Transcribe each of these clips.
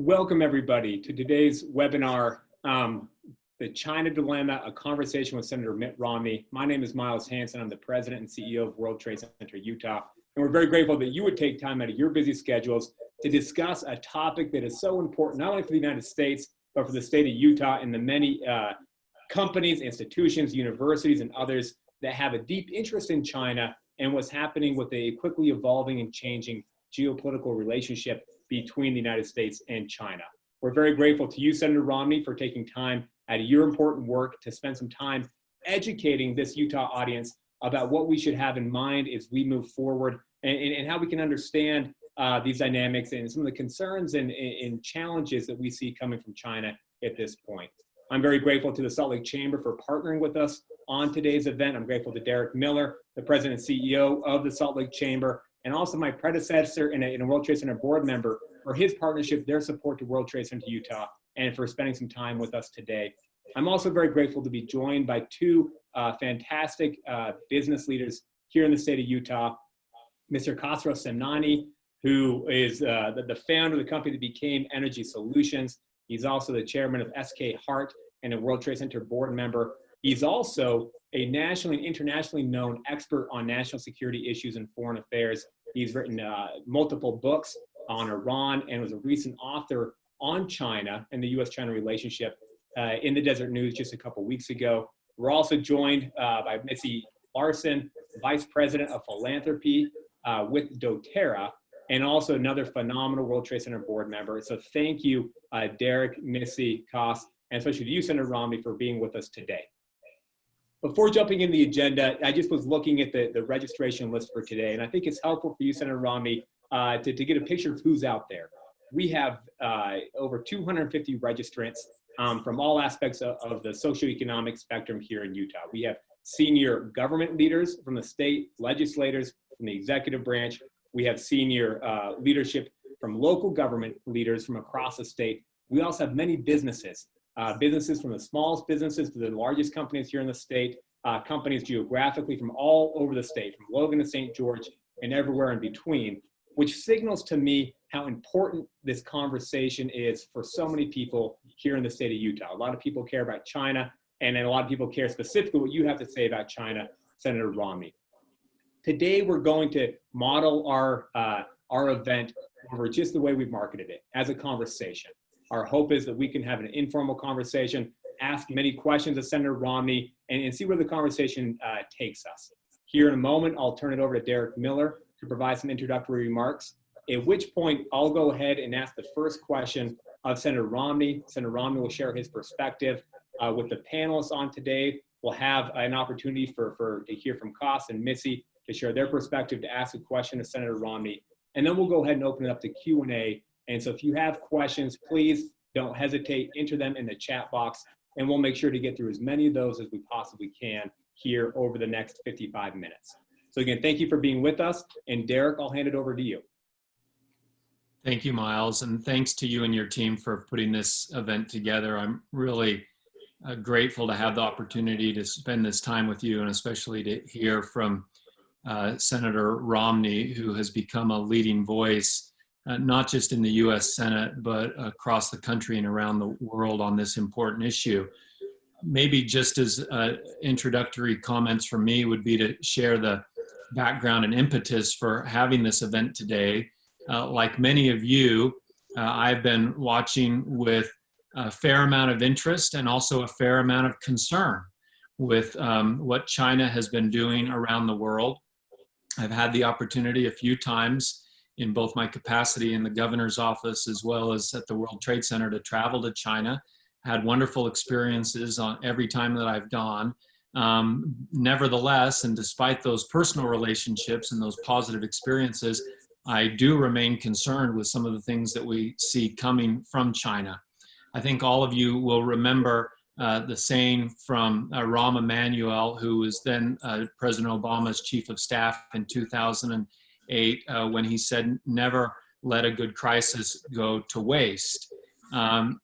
Welcome everybody to today's webinar, The China Dilemma, a conversation with Senator Mitt Romney. My name is Miles Hansen. I'm the president and CEO of World Trade Center Utah. And we're very grateful that you would take time out of your busy schedules to discuss a topic that is so important, not only for the United States, but for the state of Utah and the many companies, institutions, universities, and others that have a deep interest in China and what's happening with a quickly evolving and changing geopolitical relationship between the United States and China. We're very grateful to you, Senator Romney, for taking time out of your important work to spend some time educating this Utah audience about what we should have in mind as we move forward and how we can understand these dynamics and some of the concerns and challenges that we see coming from China at this point. I'm very grateful to the Salt Lake Chamber for partnering with us on today's event. I'm grateful to Derek Miller, the president and CEO of the Salt Lake Chamber, and also my predecessor and a World Trade Center board member for his partnership, their support to World Trade Center Utah, and for spending some time with us today. I'm also very grateful to be joined by two fantastic business leaders here in the state of Utah, Mr. Khosrow Semnani, who is the founder of the company that became Energy Solutions. He's also the chairman of SK Hart and a World Trade Center board member. He's also a nationally and internationally known expert on national security issues and foreign affairs. He's written multiple books on Iran and was a recent author on China and the U.S. China relationship in the Desert News just a couple weeks ago. We're also joined by Missy Larsen, Vice President of Philanthropy with doTERRA, and also another phenomenal World Trade Center board member. So thank you, Derek, Missy, Khos, and especially to you, Senator Romney, for being with us today. Before jumping in the agenda, I just was looking at the registration list for today, and I think it's helpful for you, Senator Romney, to get a picture of who's out there. We have over 250 registrants from all aspects of the socioeconomic spectrum here in Utah. We have senior government leaders from the state, legislators from the executive branch. We have senior leadership from local government leaders from across the state. We also have many businesses. Businesses from the smallest businesses to the largest companies here in the state, companies geographically from all over the state, from Logan to St. George and everywhere in between, which signals to me how important this conversation is for so many people here in the state of Utah. A lot of people care about China, and then a lot of people care specifically what you have to say about China, Senator Romney. Today, we're going to model our event over just the way we've marketed it, as a conversation. Our hope is that we can have an informal conversation, ask many questions of Senator Romney, and see where the conversation takes us. Here in a moment, I'll turn it over to Derek Miller to provide some introductory remarks, at which point I'll go ahead and ask the first question of Senator Romney. Senator Romney will share his perspective. With the panelists on today, we'll have an opportunity to hear from Khos and Missy to share their perspective, to ask a question of Senator Romney, and then we'll go ahead and open it up to Q&A. And so if you have questions, please don't hesitate, enter them in the chat box, and we'll make sure to get through as many of those as we possibly can here over the next 55 minutes. So again, thank you for being with us. And Derek, I'll hand it over to you. Thank you, Miles, and thanks to you and your team for putting this event together. I'm really grateful to have the opportunity to spend this time with you, and especially to hear from Senator Romney, who has become a leading voice not just in the U.S. Senate, but across the country and around the world on this important issue. Maybe just as introductory comments from me would be to share the background and impetus for having this event today. Like many of you, I've been watching with a fair amount of interest and also a fair amount of concern with what China has been doing around the world. I've had the opportunity a few times in both my capacity in the governor's office as well as at the World Trade Center to travel to China. Had wonderful experiences on every time that I've gone. Nevertheless, and despite those personal relationships and those positive experiences, I do remain concerned with some of the things that we see coming from China. I think all of you will remember the saying from Rahm Emanuel, who was then President Obama's chief of staff in 2008, when he said, "Never let a good crisis go to waste."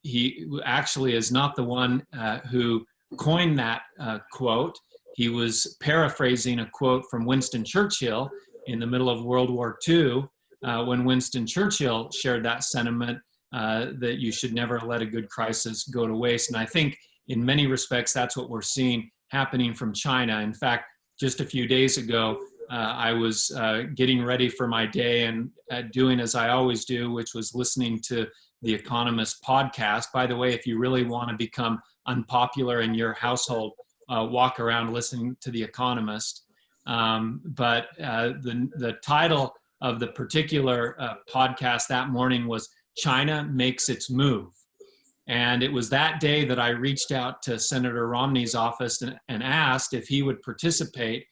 He actually is not the one who coined that quote. He was paraphrasing a quote from Winston Churchill in the middle of World War II, when Winston Churchill shared that sentiment that you should never let a good crisis go to waste. And I think in many respects, that's what we're seeing happening from China. In fact, just a few days ago, I was getting ready for my day and doing as I always do, which was listening to the Economist podcast. By the way, if you really want to become unpopular in your household, walk around listening to the Economist. But the title of the particular podcast that morning was China Makes Its Move. And it was that day that I reached out to Senator Romney's office and asked if he would participate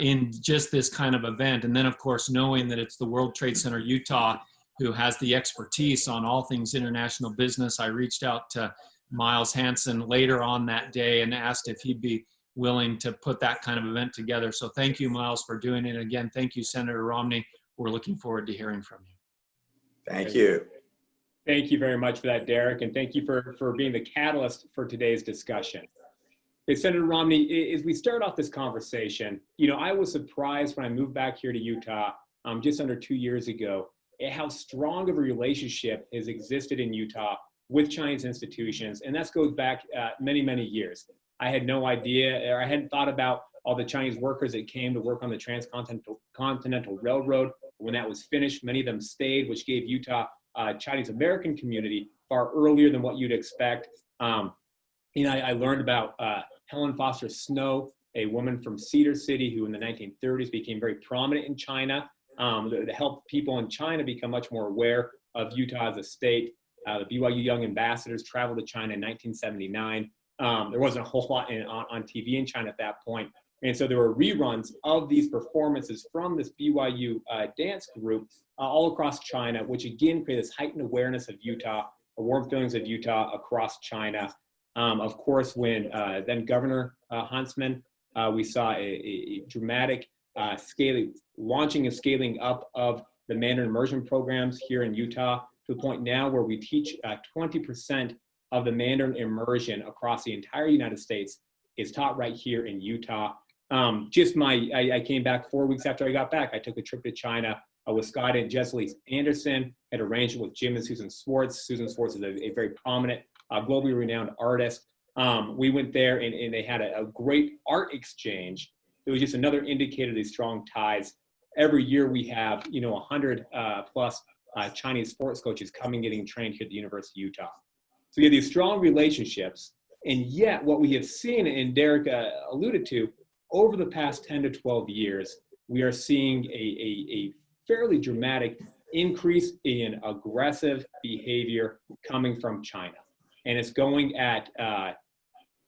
in just this kind of event. And then, of course, knowing that it's the World Trade Center Utah who has the expertise on all things international business, I reached out to Miles Hansen later on that day and asked if he'd be willing to put that kind of event together. So thank you, Miles, for doing it. Again, thank you, Senator Romney. We're looking forward to hearing from you. Thank you. Thank you very much for that, Derek, and thank you for being the catalyst for today's discussion. Okay, Senator Romney, as we start off this conversation, I was surprised when I moved back here to Utah just under 2 years ago at how strong of a relationship has existed in Utah with Chinese institutions, and that goes back many, many years. I had no idea, or I hadn't thought about all the Chinese workers that came to work on the Transcontinental Railroad. When that was finished, many of them stayed, which gave Utah Chinese American community far earlier than what you'd expect. I learned about Helen Foster Snow, a woman from Cedar City who in the 1930s became very prominent in China, to help people in China become much more aware of Utah as a state. The BYU Young Ambassadors traveled to China in 1979. There wasn't a whole lot on TV in China at that point. And so there were reruns of these performances from this BYU dance group all across China, which again created this heightened awareness of Utah, warm feelings of Utah across China. Of course, when then Governor Hansen, we saw a dramatic launching and scaling up of the Mandarin immersion programs here in Utah to the point now where we teach 20% of the Mandarin immersion across the entire United States is taught right here in Utah. I came back 4 weeks after I got back. I took a trip to China with Scott and Jessie Anderson, had arranged it with Jim and Susan Swartz. Susan Swartz is a very prominent, globally renowned artist. We went there and they had a great art exchange. It was just another indicator of these strong ties. Every year we have, 100 plus Chinese sports coaches coming, getting trained here at the University of Utah. So we have these strong relationships. And yet what we have seen, and Derek alluded to, over the past 10 to 12 years, we are seeing a fairly dramatic increase in aggressive behavior coming from China. And it's going at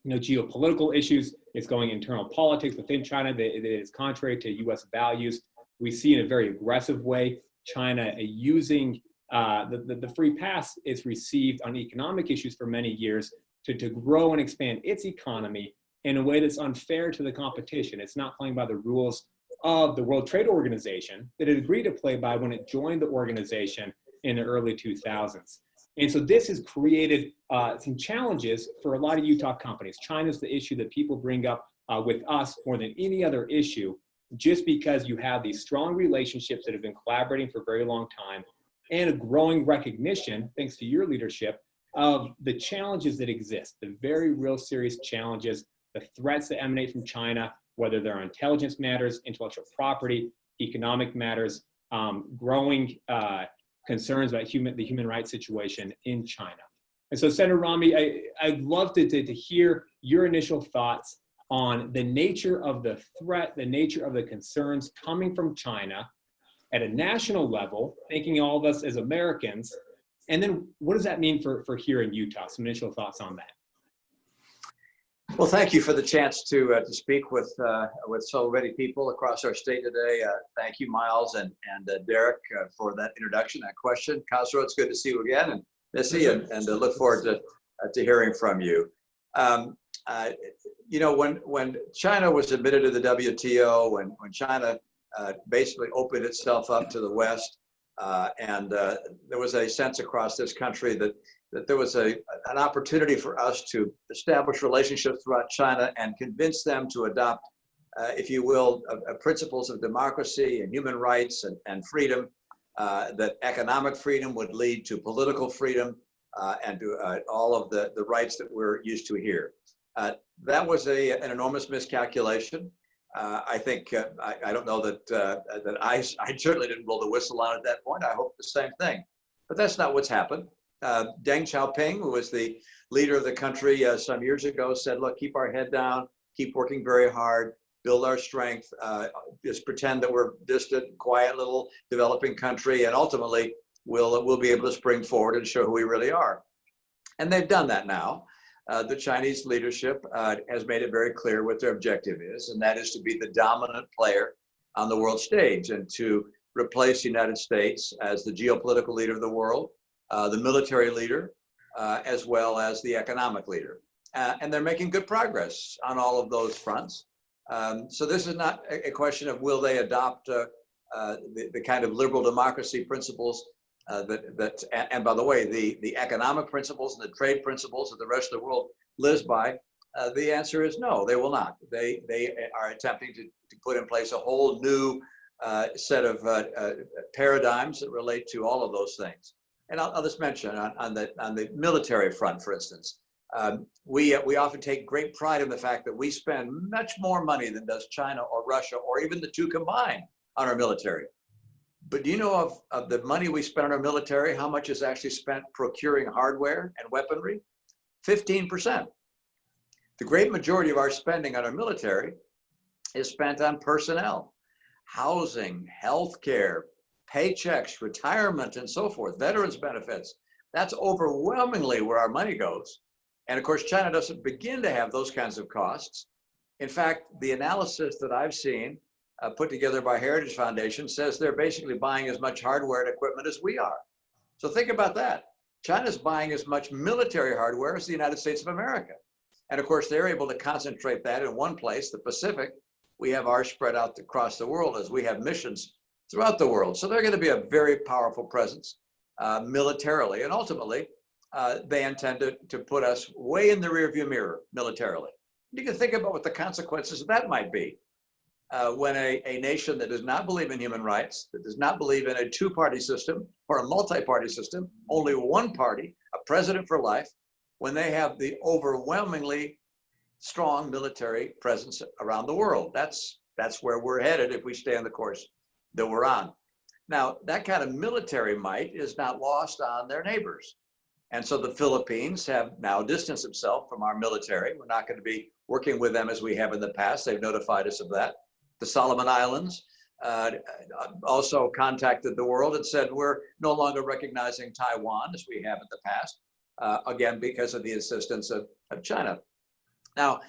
geopolitical issues. It's going internal politics within China that is contrary to U.S. values. We see in a very aggressive way China using the free pass it's received on economic issues for many years to grow and expand its economy in a way that's unfair to the competition. It's not playing by the rules of the World Trade Organization that it agreed to play by when it joined the organization in the early 2000s. And so this has created some challenges for a lot of Utah companies. China's the issue that people bring up with us more than any other issue, just because you have these strong relationships that have been collaborating for a very long time and a growing recognition, thanks to your leadership, of the challenges that exist, the very real serious challenges, the threats that emanate from China, whether they're intelligence matters, intellectual property, economic matters, growing concerns about the human rights situation in China. And so, Senator Romney, I'd love to hear your initial thoughts on the nature of the threat, the nature of the concerns coming from China at a national level, thinking all of us as Americans, and then what does that mean for here in Utah? Some initial thoughts on that. Well, thank you for the chance to speak with so many people across our state today. Thank you, Miles and Derek, for that introduction, that question. Khosrow, it's good to see you again, and Missy, and look forward to hearing from you. When China was admitted to the WTO, when China basically opened itself up to the West, and there was a sense across this country that there was an opportunity for us to establish relationships throughout China and convince them to adopt, if you will, principles of democracy and human rights and freedom. that economic freedom would lead to political freedom and to all of the rights that we're used to here. That was an enormous miscalculation. I think I don't know that I certainly didn't blow the whistle on at that point. I hope the same thing, but that's not what's happened. Deng Xiaoping, who was the leader of the country some years ago, said, "Look, keep our head down, keep working very hard, build our strength, just pretend that we're distant, quiet little developing country, and ultimately we'll be able to spring forward and show who we really are." And they've done that now. The Chinese leadership has made it very clear what their objective is, and that is to be the dominant player on the world stage and to replace the United States as the geopolitical leader of the world, the military leader, as well as the economic leader. And they're making good progress on all of those fronts. So this is not a question of will they adopt the kind of liberal democracy principles and by the way, the economic principles and the trade principles that the rest of the world lives by. The answer is no, they will not. They are attempting to put in place a whole new set of paradigms that relate to all of those things. And I'll just mention on the military front, for instance, we often take great pride in the fact that we spend much more money than does China or Russia or even the two combined on our military. But do you know of the money we spend on our military, how much is actually spent procuring hardware and weaponry? 15%. The great majority of our spending on our military is spent on personnel, housing, healthcare, paychecks, retirement, and so forth, veterans benefits. That's overwhelmingly where our money goes. And of course, China doesn't begin to have those kinds of costs. In fact, the analysis that I've seen put together by Heritage Foundation says they're basically buying as much hardware and equipment as we are. So think about that. China's buying as much military hardware as the United States of America. And of course, they're able to concentrate that in one place, the Pacific. We have ours spread out across the world as we have missions throughout the world. So they're going to be a very powerful presence militarily. And ultimately, they intend to put us way in the rearview mirror militarily. You can think about what the consequences of that might be. When a nation that does not believe in human rights, that does not believe in a two-party system or a multi-party system, only one party, a president for life, when they have the overwhelmingly strong military presence around the world. That's where we're headed if we stay on the course that we're on. Now, that kind of military might is not lost on their neighbors. And so the Philippines have now distanced themselves from our military. We're not going to be working with them as we have in the past. They've notified us of that. The Solomon Islands also contacted the world and said, we're no longer recognizing Taiwan as we have in the past, again, because of the insistence of China. Now,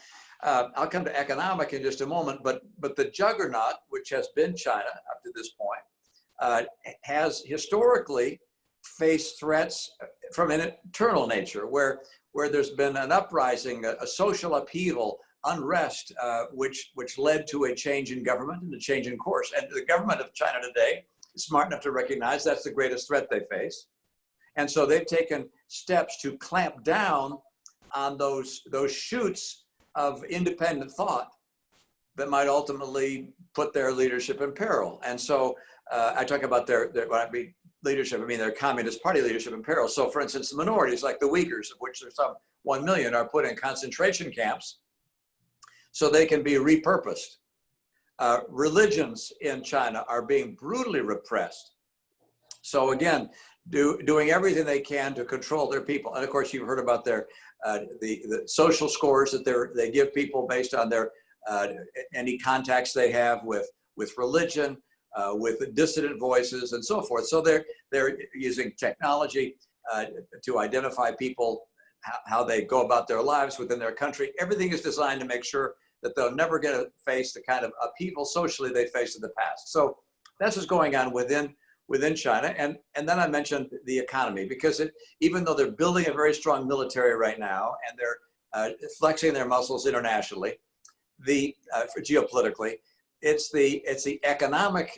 I'll come to economic in just a moment, but the juggernaut, which has been China up to this point, has historically faced threats from an internal nature, where there's been an uprising, a social upheaval, unrest, which led to a change in government and a change in course. And the government of China today is smart enough to recognize that's the greatest threat they face. And so they've taken steps to clamp down on those shoots of independent thought that might ultimately put their leadership in peril. And so I talk about their when I mean leadership, I mean their Communist Party leadership in peril. So for instance, the minorities like the Uyghurs, of which there's some 1 million, are put in concentration camps so they can be repurposed. Religions in China are being brutally repressed. So again, doing everything they can to control their people. And of course, you've heard about their the social scores that they give people based on their any contacts they have with religion, with dissident voices, and so forth. So they're using technology to identify people, how they go about their lives within their country. Everything is designed to make sure that they're never going to face the kind of upheaval socially they faced in the past. So that's what's going on within China. And then I mentioned the economy, because even though they're building a very strong military right now, and they're flexing their muscles internationally, geopolitically, it's the economic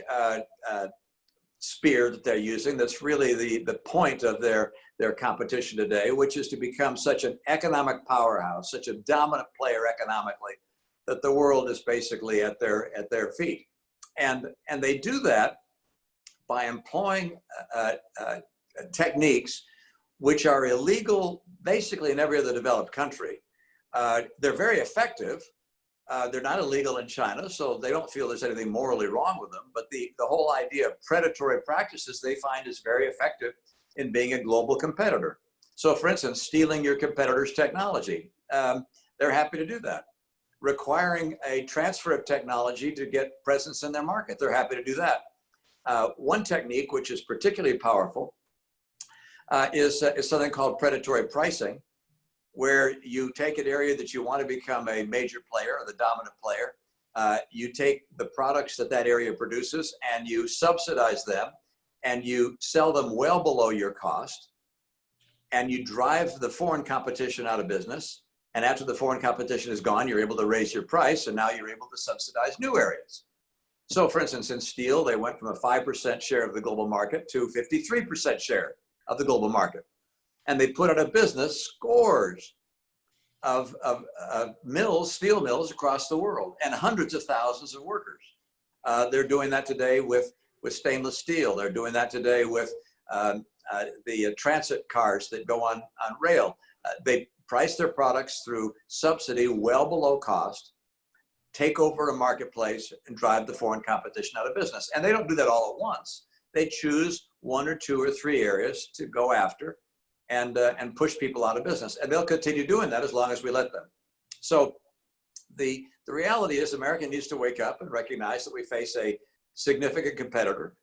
spear that they're using that's really the point of their competition today, which is to become such an economic powerhouse, such a dominant player economically, that the world is basically at their feet. And they do that by employing techniques which are illegal basically in every other developed country. They're very effective. They're not illegal in China, so they don't feel there's anything morally wrong with them. But the whole idea of predatory practices they find is very effective in being a global competitor. So for instance, stealing your competitor's technology, they're happy to do that. Requiring a transfer of technology to get presence in their market, they're happy to do that. One technique, which is particularly powerful, is something called predatory pricing, where you take an area that you want to become a major player or the dominant player. You take the products that that area produces and you subsidize them and you sell them well below your cost, and you drive the foreign competition out of business. And after the foreign competition is gone, you're able to raise your price, and now you're able to subsidize new areas. So for instance, in steel, they went from a 5% share of the global market to 53% share of the global market. And they put out of business scores of mills, steel mills across the world, and hundreds of thousands of workers. They're doing that today with stainless steel. They're doing that today with the transit cars that go on rail. They price their products through subsidy well below cost, take over a marketplace, and drive the foreign competition out of business. And they don't do that all at once. They choose 1 or 2 or 3 areas to go after and push people out of business. And they'll continue doing that as long as we let them. So the reality is America needs to wake up and recognize that we face a significant competitor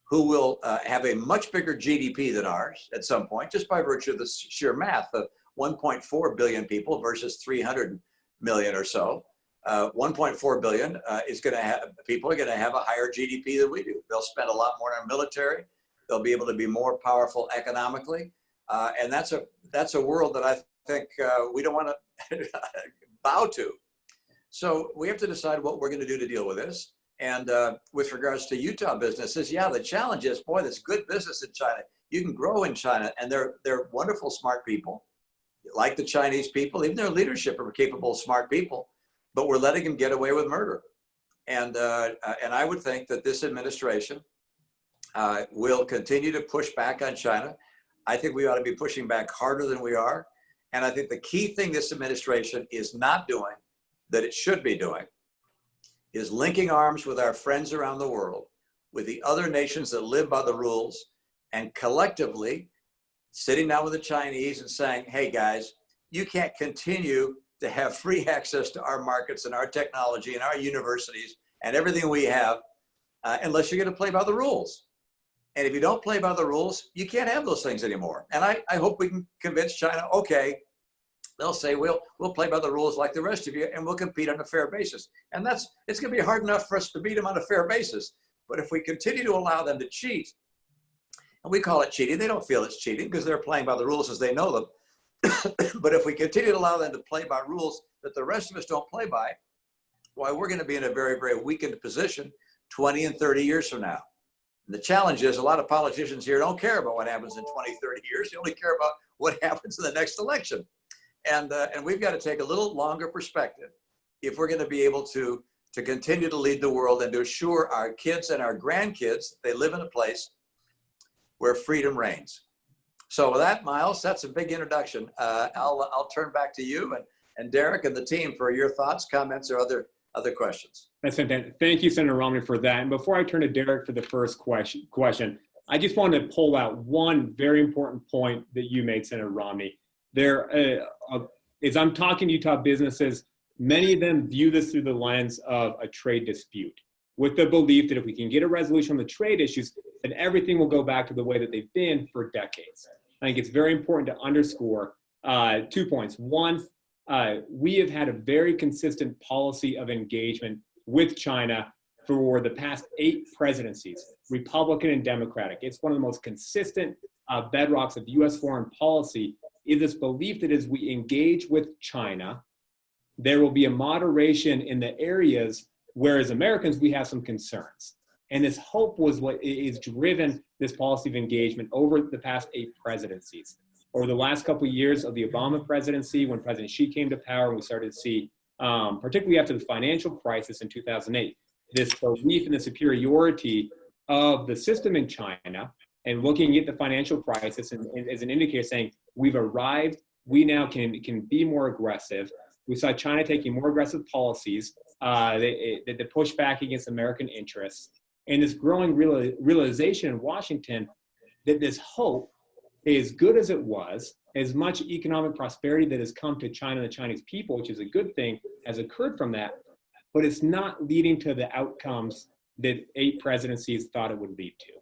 who will have a much bigger GDP than ours at some point, just by virtue of the sheer math of 1.4 billion people versus 300 million or so. 1.4 billion is going to have, people are going to have a higher GDP than we do. They'll spend a lot more on military. They'll be able to be more powerful economically. And that's a world that I think we don't want to bow to. So we have to decide what we're going to do to deal with this. And with regards to Utah businesses, yeah, the challenge is, boy, there's good business in China. You can grow in China, and they're wonderful, smart people, like the Chinese people. Even their leadership are capable, smart people, but we're letting them get away with murder. And I would think that this administration will continue to push back on China. I think we ought to be pushing back harder than we are. And I think the key thing this administration is not doing that it should be doing is linking arms with our friends around the world, with the other nations that live by the rules, and collectively sitting down with the Chinese and saying, hey guys, you can't continue to have free access to our markets and our technology and our universities and everything we have unless you're going to play by the rules. And if you don't play by the rules, you can't have those things anymore. And I hope we can convince China, okay, they'll say, we'll play by the rules like the rest of you, and we'll compete on a fair basis. And it's going to be hard enough for us to beat them on a fair basis. But if we continue to allow them to cheat, and we call it cheating, they don't feel it's cheating because they're playing by the rules as they know them. But if we continue to allow them to play by rules that the rest of us don't play by, why, we're going to be in a very, very weakened position 20 and 30 years from now. And the challenge is a lot of politicians here don't care about what happens in 20, 30 years. They only care about what happens in the next election. And we've got to take a little longer perspective if we're going to be able to continue to lead the world and to assure our kids and our grandkids that they live in a place where freedom reigns. So with that, Miles, that's a big introduction. I'll turn back to you and Derek and the team for your thoughts, comments, or other questions. That's fantastic. Thank you, Senator Romney, for that. And before I turn to Derek for the first question, I just wanted to pull out one very important point that you made, Senator Romney. As I'm talking to Utah businesses, many of them view this through the lens of a trade dispute, with the belief that if we can get a resolution on the trade issues, then everything will go back to the way that they've been for decades. I think it's very important to underscore 2 points. One, we have had a very consistent policy of engagement with China for the past 8 presidencies, Republican and Democratic. It's one of the most consistent bedrocks of U.S. foreign policy, is this belief that as we engage with China, there will be a moderation in the areas where as Americans we have some concerns. And this hope was what is driven this policy of engagement over the past 8 presidencies. Over the last couple of years of the Obama presidency, when President Xi came to power, we started to see, particularly after the financial crisis in 2008, this belief in the superiority of the system in China and looking at the financial crisis and as an indicator saying, we've arrived, we now can be more aggressive. We saw China taking more aggressive policies that push back against American interests. And this growing realization in Washington that this hope, as good as it was, as much economic prosperity that has come to China and the Chinese people, which is a good thing, has occurred from that, but it's not leading to the outcomes that 8 presidencies thought it would lead to.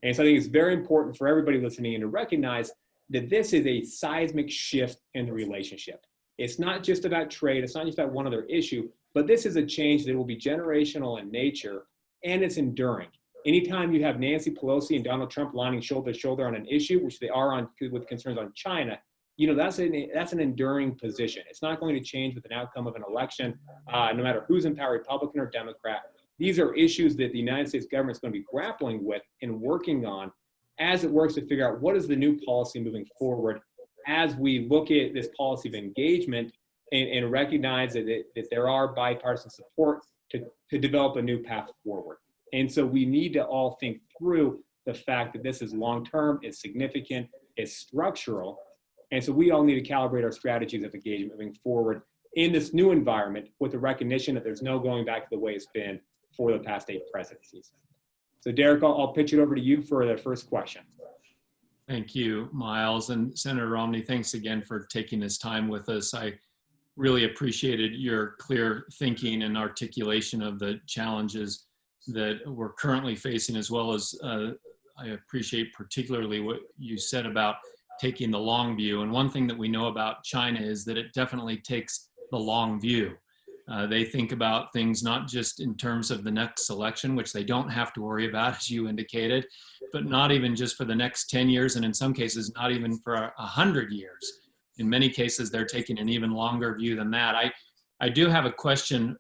And so I think it's very important for everybody listening in to recognize that this is a seismic shift in the relationship. It's not just about trade, it's not just about one other issue, but this is a change that will be generational in nature, and it's enduring. Anytime you have Nancy Pelosi and Donald Trump lining shoulder to shoulder on an issue, which they are on with concerns on China, that's an enduring position. It's not going to change with an outcome of an election, no matter who's in power, Republican or Democrat. These are issues that the United States government is going to be grappling with and working on as it works to figure out what is the new policy moving forward as we look at this policy of engagement and recognize that there are bipartisan support to develop a new path forward. And so we need to all think through the fact that this is long-term, it's significant, it's structural. And so we all need to calibrate our strategies of engagement moving forward in this new environment with the recognition that there's no going back to the way it's been for the past 8 presidencies. So Derek, I'll pitch it over to you for the first question. Thank you, Miles. And Senator Romney, thanks again for taking this time with us. I really appreciated your clear thinking and articulation of the challenges that we're currently facing, as well as I appreciate particularly what you said about taking the long view. And one thing that we know about China is that it definitely takes the long view. They think about things not just in terms of the next election, which they don't have to worry about, as you indicated, but not even just for the next 10 years, and in some cases, not even for 100 years. In many cases, they're taking an even longer view than that. I do have a question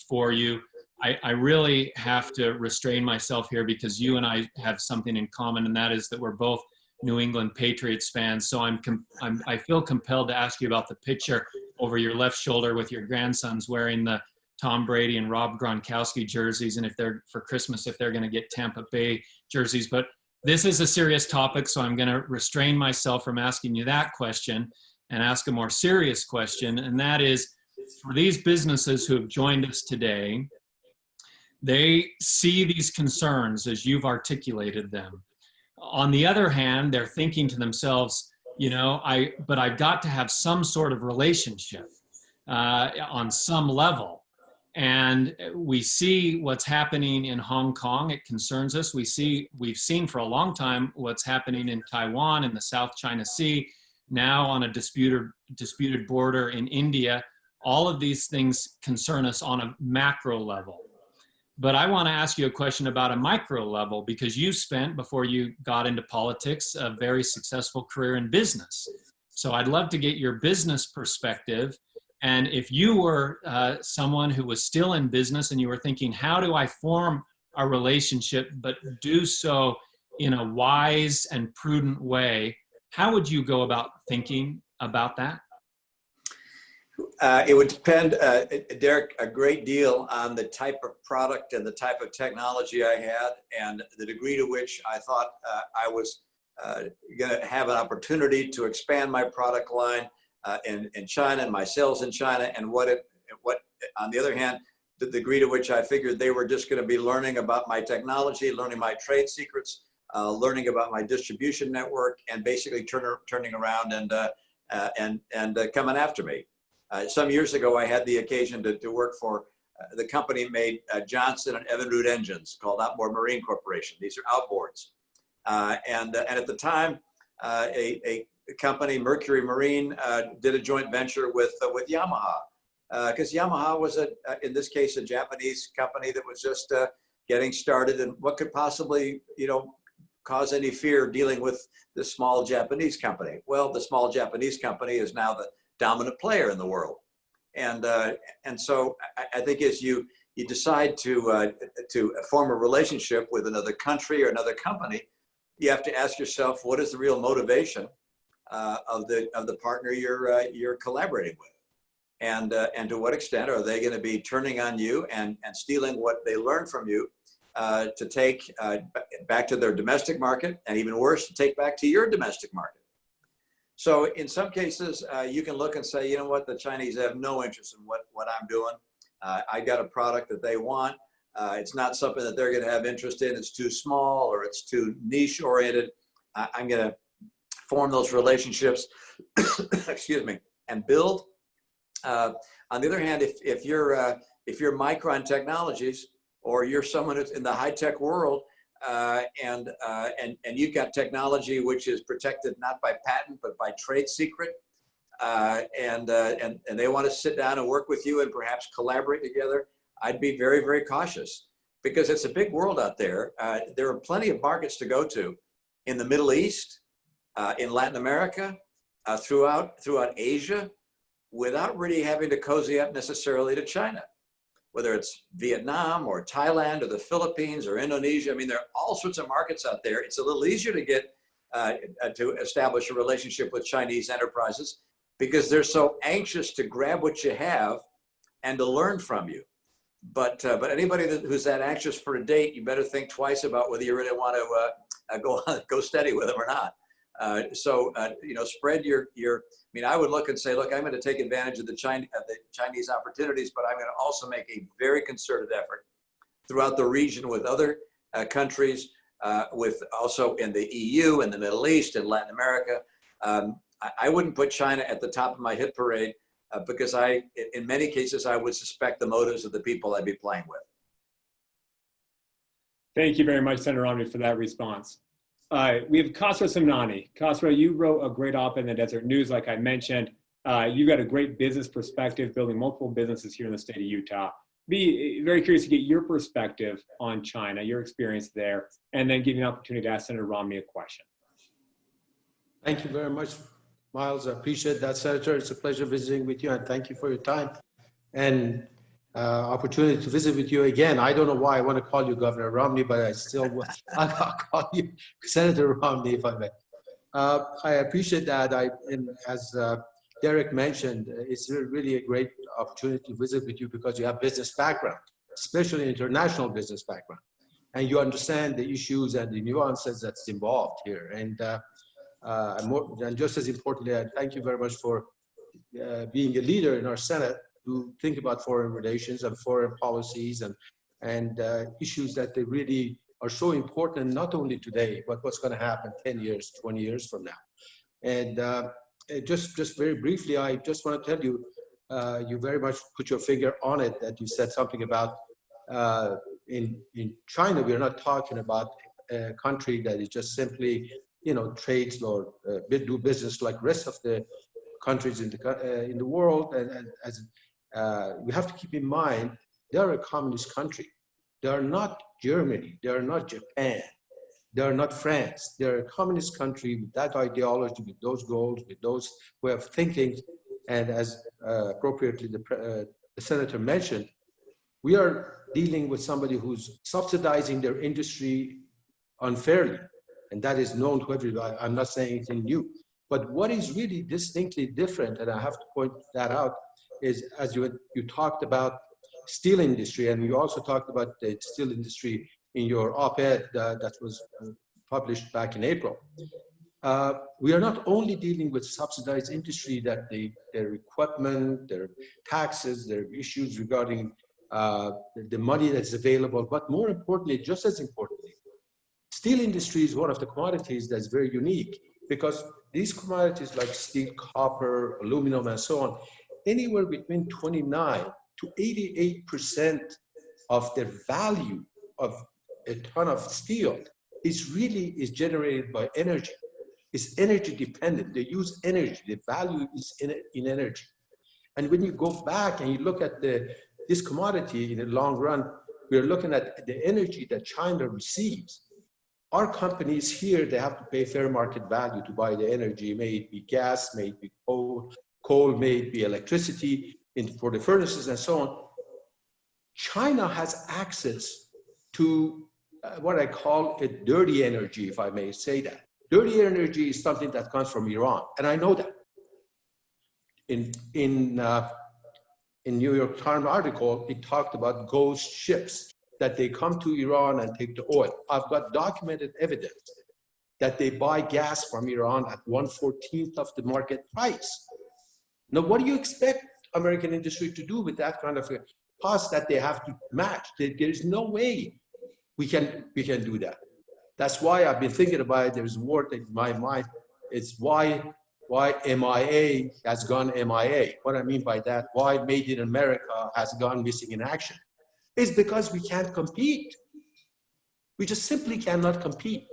for you. I really have to restrain myself here because you and I have something in common, and that is that we're both New England Patriots fans. So I feel compelled to ask you about the picture over your left shoulder with your grandsons wearing the Tom Brady and Rob Gronkowski jerseys, and if they're for Christmas, if they're going to get Tampa Bay jerseys. But this is a serious topic, so I'm going to restrain myself from asking you that question and ask a more serious question, and that is, for these businesses who have joined us today, they see these concerns as you've articulated them. On the other hand, they're thinking to themselves, but I've got to have some sort of relationship on some level. And we see what's happening in Hong Kong. It concerns us. We've seen for a long time what's happening in Taiwan and the South China Sea, now on a disputed border in India. All of these things concern us on a macro level. But I want to ask you a question about a micro level, because you spent, before you got into politics, a very successful career in business. So I'd love to get your business perspective. And if you were someone who was still in business and you were thinking, how do I form a relationship, but do so in a wise and prudent way, how would you go about thinking about that? It would depend, Derek, a great deal on the type of product and the type of technology I had and the degree to which I thought I was going to have an opportunity to expand my product line in China and my sales in China, and what on the other hand, the degree to which I figured they were just going to be learning about my technology, learning my trade secrets, learning about my distribution network, and basically turning around and coming after me. Some years ago, I had the occasion to work for the company made Johnson and Evinrude engines called Outboard Marine Corporation. These are outboards. And at the time, a company, Mercury Marine, did a joint venture with Yamaha. Because Yamaha was, in this case, a Japanese company that was just getting started. And what could possibly, cause any fear dealing with this small Japanese company? Well, the small Japanese company is now the dominant player in the world, and so I think as you decide to form a relationship with another country or another company, you have to ask yourself, what is the real motivation of the partner you're collaborating with, and to what extent are they going to be turning on you and stealing what they learned from you to take back to their domestic market, and even worse, to take back to your domestic market. So in some cases, you can look and say, you know what, the Chinese have no interest in what I'm doing. I got a product that they want. It's not something that they're going to have interest in. It's too small or it's too niche oriented. I'm going to form those relationships, excuse me, and build. On the other hand, if you're Micron Technologies, or you're someone who's in the high-tech world, and you've got technology which is protected not by patent but by trade secret, and they want to sit down and work with you and perhaps collaborate together, I'd be very, very cautious, because it's a big world out there. There are plenty of markets to go to in the Middle East, in Latin America, throughout Asia, without really having to cozy up necessarily to China. Whether it's Vietnam or Thailand or the Philippines or Indonesia. I mean, there are all sorts of markets out there. It's a little easier to get to establish a relationship with Chinese enterprises because they're so anxious to grab what you have and to learn from you. But anybody who's that anxious for a date, you better think twice about whether you really want to go steady with them or not. You know, spread your. I mean, I would look and say, look, I'm going to take advantage of the Chinese opportunities, but I'm going to also make a very concerted effort throughout the region with other countries, with also in the EU, in the Middle East, in Latin America. I wouldn't put China at the top of my hit parade because in many cases, I would suspect the motives of the people I'd be playing with. Thank you very much, Senator Romney, for that response. We have Khosrow Semnani. Khosrow, you wrote a great op-ed in the Desert News, like I mentioned. You've got a great business perspective, building multiple businesses here in the state of Utah. Be very curious to get your perspective on China, your experience there, and then give you an opportunity to ask Senator Romney a question. Thank you very much, Miles. I appreciate that, Senator. It's a pleasure visiting with you, and thank you for your time and opportunity to visit with you again. I don't know why I want to call you Governor Romney, but I still will. I'll call you Senator Romney, if I may. I appreciate that. As Derek mentioned, it's really a great opportunity to visit with you because you have business background, especially international business background, and you understand the issues and the nuances that's involved here. And just as importantly, I thank you very much for being a leader in our Senate to think about foreign relations and foreign policies and issues that they really are so important, not only today, but what's going to happen 10 years, 20 years from now. And just very briefly, I just want to tell you, you very much put your finger on it, that you said something about in China, we're not talking about a country that is just simply, you know, trades or do business like the rest of the countries in the world. And as we have to keep in mind, they are a communist country. They are not Germany. They are not Japan. They are not France. They're a communist country with that ideology, with those goals, with those way of thinking. And as appropriately the senator mentioned, we are dealing with somebody who's subsidizing their industry unfairly. And that is known to everybody. I'm not saying anything new. But what is really distinctly different, and I have to point that out, is as you talked about steel industry, and you also talked about the steel industry in your op-ed that was published back in April. We are not only dealing with subsidized industry, that their equipment, their taxes, their issues regarding the money that's available, but more importantly, just as importantly, steel industry is one of the commodities that's very unique, because these commodities like steel, copper, aluminum, and so on, anywhere between 29 to 88% of the value of a ton of steel is generated by energy. It's energy dependent. They use energy. The value is in energy. And when you go back and you look at this commodity in the long run, we're looking at the energy that China receives. Our companies here, they have to pay fair market value to buy the energy. May it be gas, may it be coal, may it be electricity for the furnaces and so on. China has access to what I call a dirty energy, if I may say that. Dirty energy is something that comes from Iran, and I know that. In New York Times article, it talked about ghost ships. that they come to Iran and take the oil. I've got documented evidence that they buy gas from Iran at 1/14 of the market price. Now, what do you expect American industry to do with that kind of a cost that they have to match? There is no way we can do that. That's why I've been thinking about it. There's a word in my mind. It's why MIA has gone MIA. What I mean by that, why Made in America has gone missing in action. It's because we can't compete. We just simply cannot compete.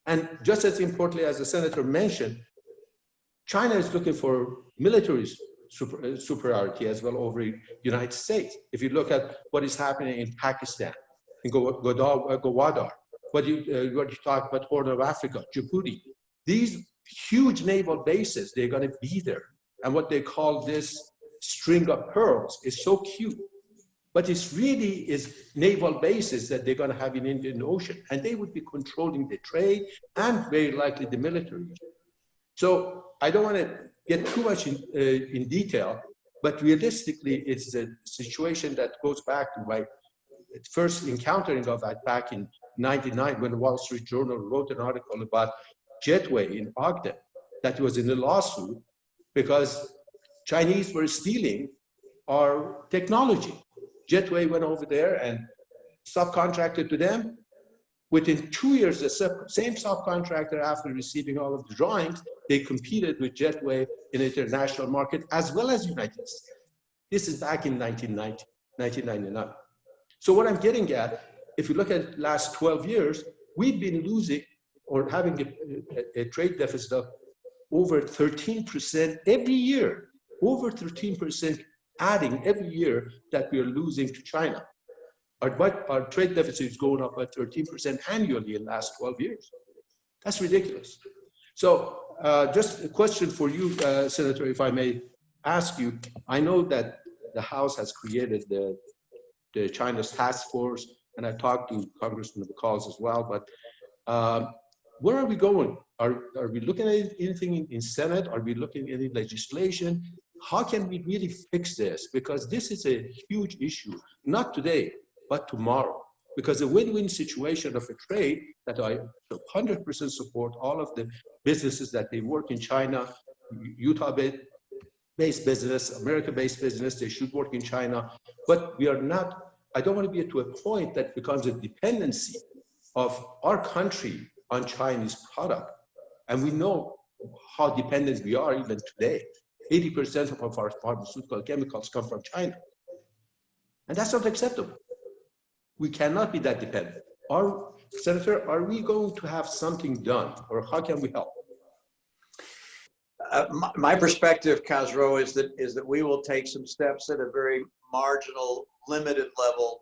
And just as importantly, as the senator mentioned, China is looking for military superiority as well over the United States. If you look at what is happening in Pakistan, in Gwadar, what you talk about Horn of Africa, Djibouti, these huge naval bases, they're going to be there. And what they call this string of pearls is so cute. But it's really is naval bases that they're going to have in Indian Ocean. And they would be controlling the trade and very likely the military. So I don't want to get too much in detail, but realistically, it's a situation that goes back to my first encountering of that back in '99 when the Wall Street Journal wrote an article about Jetway in Ogden that was in a lawsuit because Chinese were stealing our technology. Jetway went over there and subcontracted to them. Within 2 years, the same subcontractor, after receiving all of the drawings, they competed with Jetway in the international market as well as United States. This is back in 1999. So what I'm getting at, if you look at the last 12 years, we've been losing or having a trade deficit of over 13% every year, over 13% adding every year that we are losing to China. Our trade deficit is going up by 13% annually in the last 12 years. That's ridiculous. So just a question for you, Senator, if I may ask you. I know that the House has created the China's task force, and I talked to Congressman McCall as well, but where are we going? Are we looking at anything in Senate? Are we looking at any legislation? How can we really fix this? Because this is a huge issue, not today, but tomorrow. Because a win-win situation of a trade that I 100% support all of the businesses that they work in China, Utah-based business, America-based business, they should work in China. But we are not, I don't want to be to a point that becomes a dependency of our country on Chinese product. And we know how dependent we are even today. 80% of our pharmaceutical chemicals come from China. And that's not acceptable. We cannot be that dependent. Senator, are we going to have something done, or how can we help? My perspective, Khosrow, is that we will take some steps at a very marginal, limited level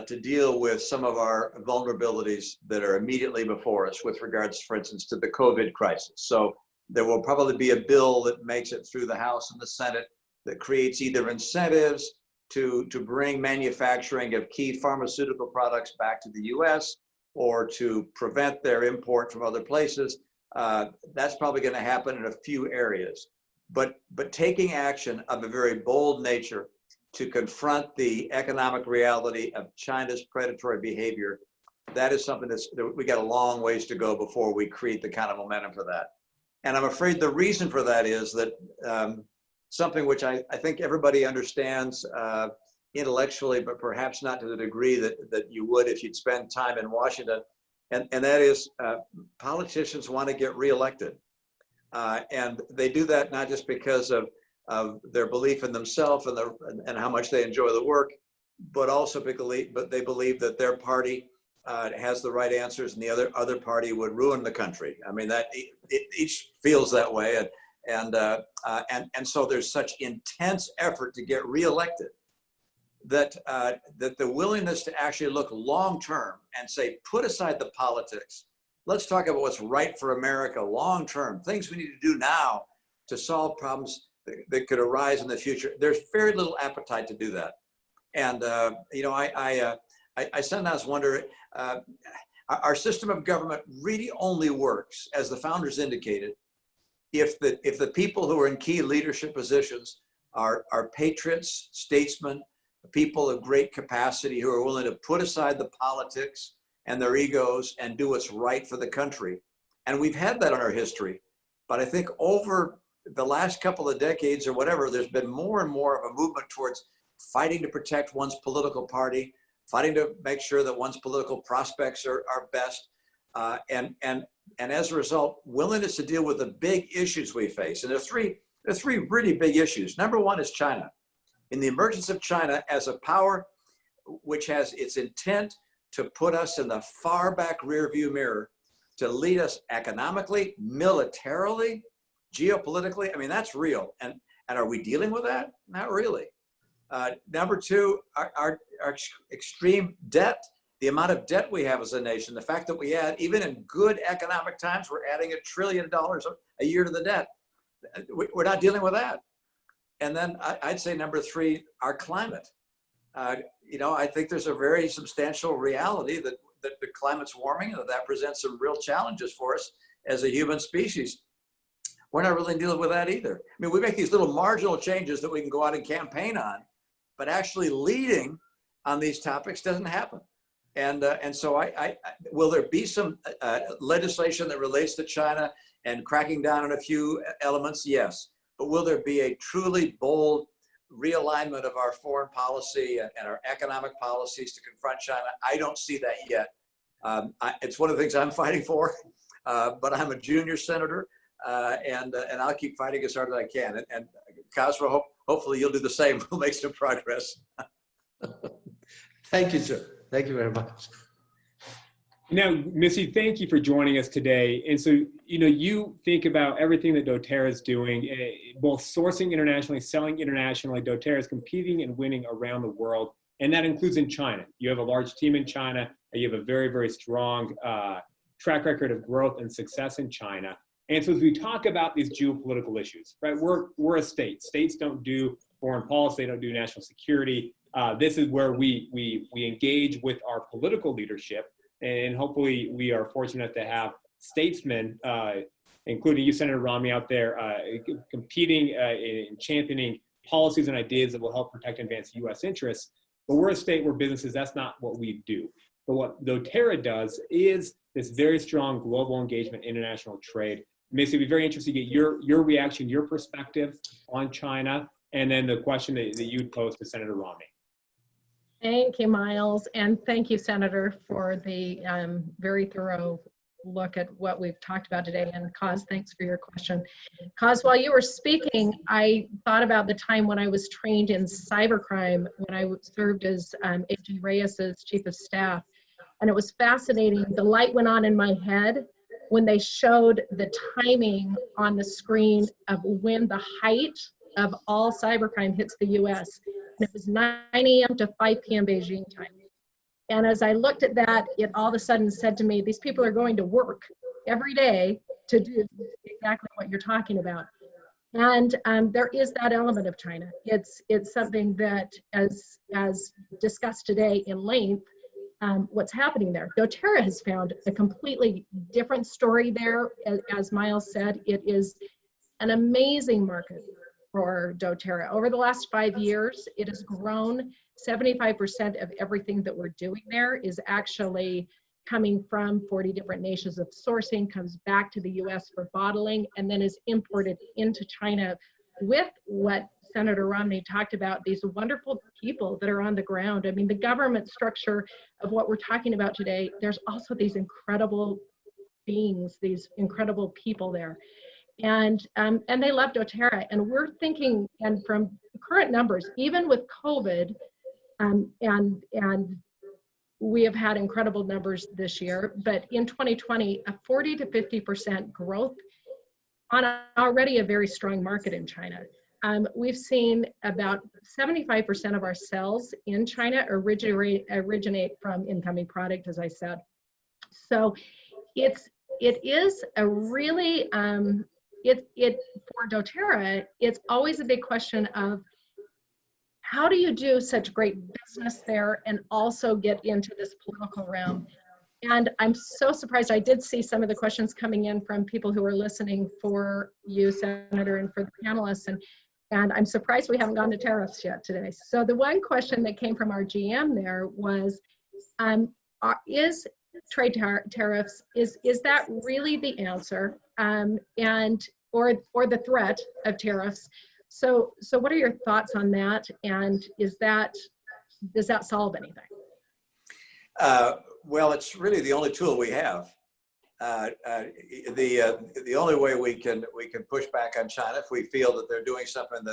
to deal with some of our vulnerabilities that are immediately before us with regards, for instance, to the COVID crisis. So there will probably be a bill that makes it through the House and the Senate that creates either incentives to bring manufacturing of key pharmaceutical products back to the U.S. or to prevent their import from other places. That's probably going to happen in a few areas. But taking action of a very bold nature to confront the economic reality of China's predatory behavior, that is something that we got a long ways to go before we create the kind of momentum for that. And I'm afraid the reason for that is that something which I think everybody understands intellectually, but perhaps not to the degree that you would if you'd spend time in Washington, and that is politicians want to get reelected. And they do that not just because of their belief in themselves and how much they enjoy the work, but also because they believe that their party has the right answers and the other party would ruin the country. I mean, that each feels that way, and so there's such intense effort to get reelected that the willingness to actually look long term and say, put aside the politics, let's talk about what's right for America long term, things we need to do now to solve problems that could arise in the future. There's very little appetite to do that, and you know, I sometimes wonder, our system of government really only works, as the founders indicated, if the people who are in key leadership positions are patriots, statesmen, people of great capacity who are willing to put aside the politics and their egos and do what's right for the country. And we've had that in our history. But I think over the last couple of decades or whatever, there's been more and more of a movement towards fighting to protect one's political party, fighting to make sure that one's political prospects are best. And as a result, willingness to deal with the big issues we face. And there are three really big issues. Number one is China. In the emergence of China as a power which has its intent to put us in the far back rear view mirror, to lead us economically, militarily, geopolitically. I mean, that's real. And are we dealing with that? Not really. Number two, our extreme debt, the amount of debt we have as a nation, the fact that we add, even in good economic times, we're adding $1 trillion a year to the debt. We're not dealing with that. And then I'd say number three, our climate. I think there's a very substantial reality that the climate's warming and that presents some real challenges for us as a human species. We're not really dealing with that either. I mean, we make these little marginal changes that we can go out and campaign on, but actually leading on these topics doesn't happen. And so will there be some legislation that relates to China and cracking down on a few elements? Yes. But will there be a truly bold realignment of our foreign policy and our economic policies to confront China? I don't see that yet. It's one of the things I'm fighting for, but I'm a junior senator, and I'll keep fighting as hard as I can. And Khosrow, hopefully you'll do the same. We'll make some progress. Thank you, sir. Thank you very much. Now, Missy, thank you for joining us today. And so, you think about everything that doTERRA is doing, both sourcing internationally, selling internationally. doTERRA is competing and winning around the world, and that includes in China. You have a large team in China. You have a very, very strong track record of growth and success in China. And so as we talk about these geopolitical issues, right, we're a state. States don't do foreign policy. They don't do national security. This is where we engage with our political leadership. And hopefully we are fortunate to have statesmen, including you, Senator Romney, out there competing and championing policies and ideas that will help protect and advance U.S. interests. But we're a state where businesses, that's not what we do. But what doTERRA does is this very strong global engagement, international trade. Missy, it'd be very interesting to get your reaction, your perspective on China, and then the question that you'd pose to Senator Romney. Thank you, Miles, and thank you, Senator, for the very thorough look at what we've talked about today. And Kos, thanks for your question. Kos, while you were speaking, I thought about the time when I was trained in cybercrime, when I served as A.G. Reyes's chief of staff. And it was fascinating. The light went on in my head when they showed the timing on the screen of when the height of all cybercrime hits the U.S. And it was 9 a.m. to 5 p.m. Beijing time. And as I looked at that, it all of a sudden said to me, these people are going to work every day to do exactly what you're talking about. And there is that element of China. It's something that, as discussed today in length, what's happening there. doTERRA has found a completely different story there. As Miles said, it is an amazing market for doTERRA. Over the last 5 years, it has grown. 75% of everything that we're doing there is actually coming from 40 different nations of sourcing, comes back to the US for bottling, and then is imported into China with what Senator Romney talked about, these wonderful people that are on the ground. I mean, the government structure of what we're talking about today, there's also these incredible beings, these incredible people there. And they love doTERRA. And we're thinking, and from current numbers, even with COVID, and we have had incredible numbers this year, but in 2020, a 40 to 50% growth on already a very strong market in China. We've seen about 75% of our sales in China originate from incoming product, as I said. So it is a really, for doTERRA, it's always a big question of how do you do such great business there and also get into this political realm? And I'm so surprised. I did see some of the questions coming in from people who are listening for you, Senator, and for the panelists. And And I'm surprised we haven't gone to tariffs yet today. So the one question that came from our GM there was, is trade tariffs, is that really the answer? Or the threat of tariffs? So what are your thoughts on that? And does that solve anything? Well, it's really the only tool we have. The only way we can push back on China if we feel that they're doing something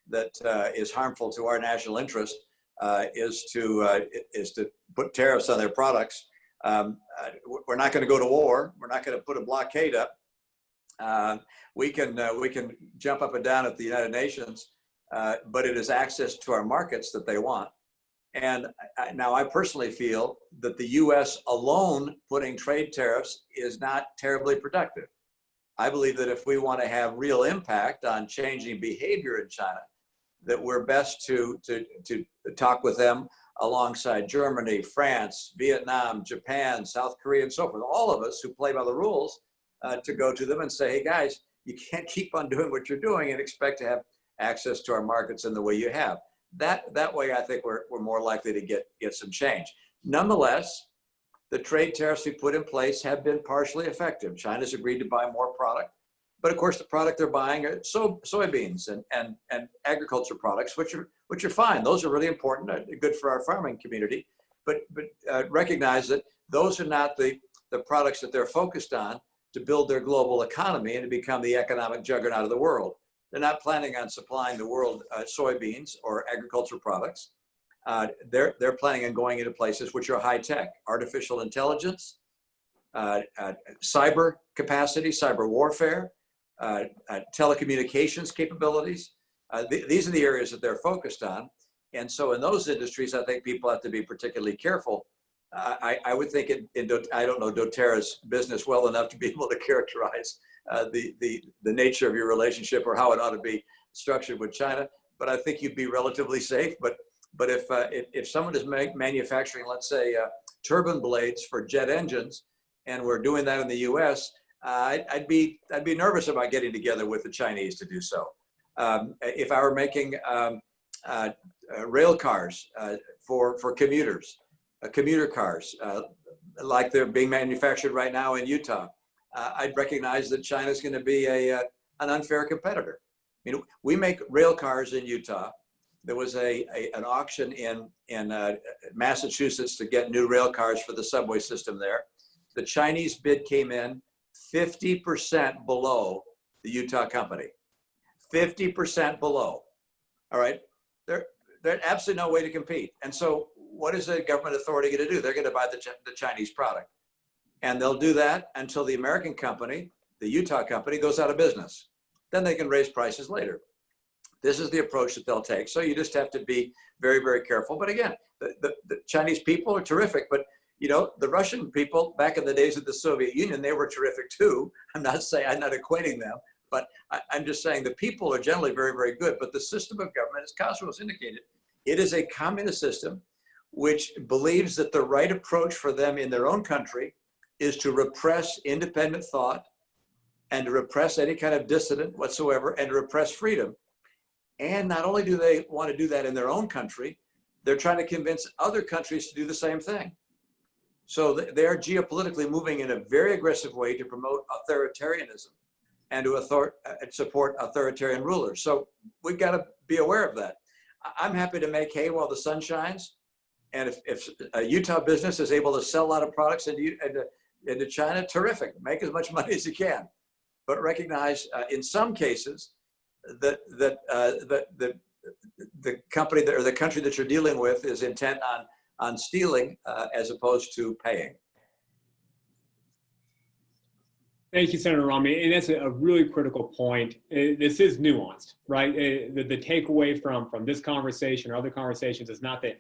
that is harmful to our national interest is to put tariffs on their products. We're not going to go to war. We're not going to put a blockade up. We can jump up and down at the United Nations, but it is access to our markets that they want. And now I personally feel that the U.S. alone putting trade tariffs is not terribly productive. I believe that if we want to have real impact on changing behavior in China, that we're best to talk with them alongside Germany, France, Vietnam, Japan, South Korea, and so forth. All of us who play by the rules to go to them and say, hey guys, you can't keep on doing what you're doing and expect to have access to our markets in the way you have. That way, I think we're more likely to get some change. Nonetheless, the trade tariffs we put in place have been partially effective. China's agreed to buy more product, but of course the product they're buying are soybeans and agriculture products, which are fine. Those are really important, good for our farming community. But recognize that those are not the products that they're focused on to build their global economy and to become the economic juggernaut of the world. They're not planning on supplying the world soybeans or agricultural products. They're planning on going into places which are high tech, artificial intelligence, cyber capacity, cyber warfare, telecommunications capabilities. These are the areas that they're focused on. And so in those industries, I think people have to be particularly careful. I would think I don't know doTERRA's business well enough to be able to characterize the nature of your relationship or how it ought to be structured with China, but I think you'd be relatively safe. But if someone is manufacturing, let's say, turbine blades for jet engines, and we're doing that in the U.S., I'd be nervous about getting together with the Chinese to do so. If I were making rail cars for commuters, commuter cars, like they're being manufactured right now in Utah, I'd recognize that China's going to be an unfair competitor. I mean, we make rail cars in Utah. There was an auction in Massachusetts to get new rail cars for the subway system there. The Chinese bid came in 50% below the Utah company. 50% below. All right, there's absolutely no way to compete. And so, what is a government authority going to do? They're going to buy the Chinese product. And they'll do that until the American company, the Utah company, goes out of business. Then they can raise prices later. This is the approach that they'll take. So you just have to be very, very careful. But again, the Chinese people are terrific. But you know, the Russian people back in the days of the Soviet Union, they were terrific too. I'm not equating them, but I'm just saying the people are generally very, very good. But the system of government, as Khosrow has indicated, it is a communist system which believes that the right approach for them in their own country is to repress independent thought and to repress any kind of dissident whatsoever and to repress freedom. And not only do they want to do that in their own country, they're trying to convince other countries to do the same thing. So they're geopolitically moving in a very aggressive way to promote authoritarianism and to support authoritarian rulers. So we've got to be aware of that. I'm happy to make hay while the sun shines. And if a Utah business is able to sell a lot of products into China, terrific. Make as much money as you can. But recognize in some cases that the company or the country that you're dealing with is intent on stealing as opposed to paying. Thank you, Senator Romney. And that's a really critical point. This is nuanced, right? The takeaway from this conversation or other conversations is not that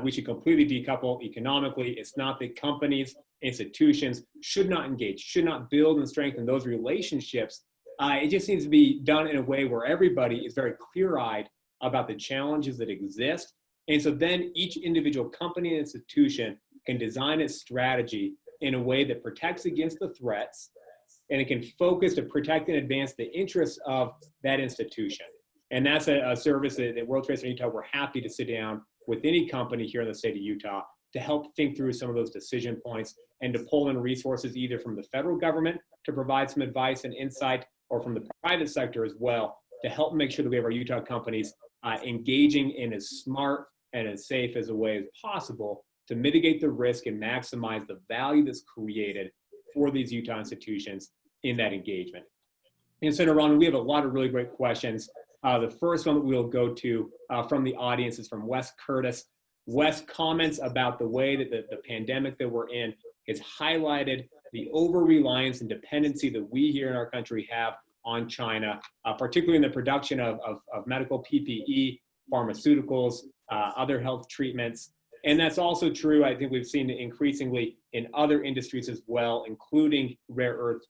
we should completely decouple economically. It's not that companies, institutions should not engage, should not build and strengthen those relationships. It just needs to be done in a way where everybody is very clear-eyed about the challenges that exist. And so then each individual company and institution can design its strategy in a way that protects against the threats, and it can focus to protect and advance the interests of that institution. And that's a service that World Trade Center Utah, we're happy to sit down with any company here in the state of Utah to help think through some of those decision points and to pull in resources either from the federal government to provide some advice and insight, or from the private sector as well, to help make sure that we have our Utah companies engaging in as smart and as safe as a way as possible to mitigate the risk and maximize the value that's created for these Utah institutions in that engagement. And Senator Romney, we have a lot of really great questions. The first one that we'll go to from the audience is from Wes Curtis. Wes comments about the way that the pandemic that we're in has highlighted the over-reliance and dependency that we here in our country have on China, particularly in the production of medical PPE, pharmaceuticals, other health treatments. And that's also true, I think we've seen increasingly in other industries as well, including rare earth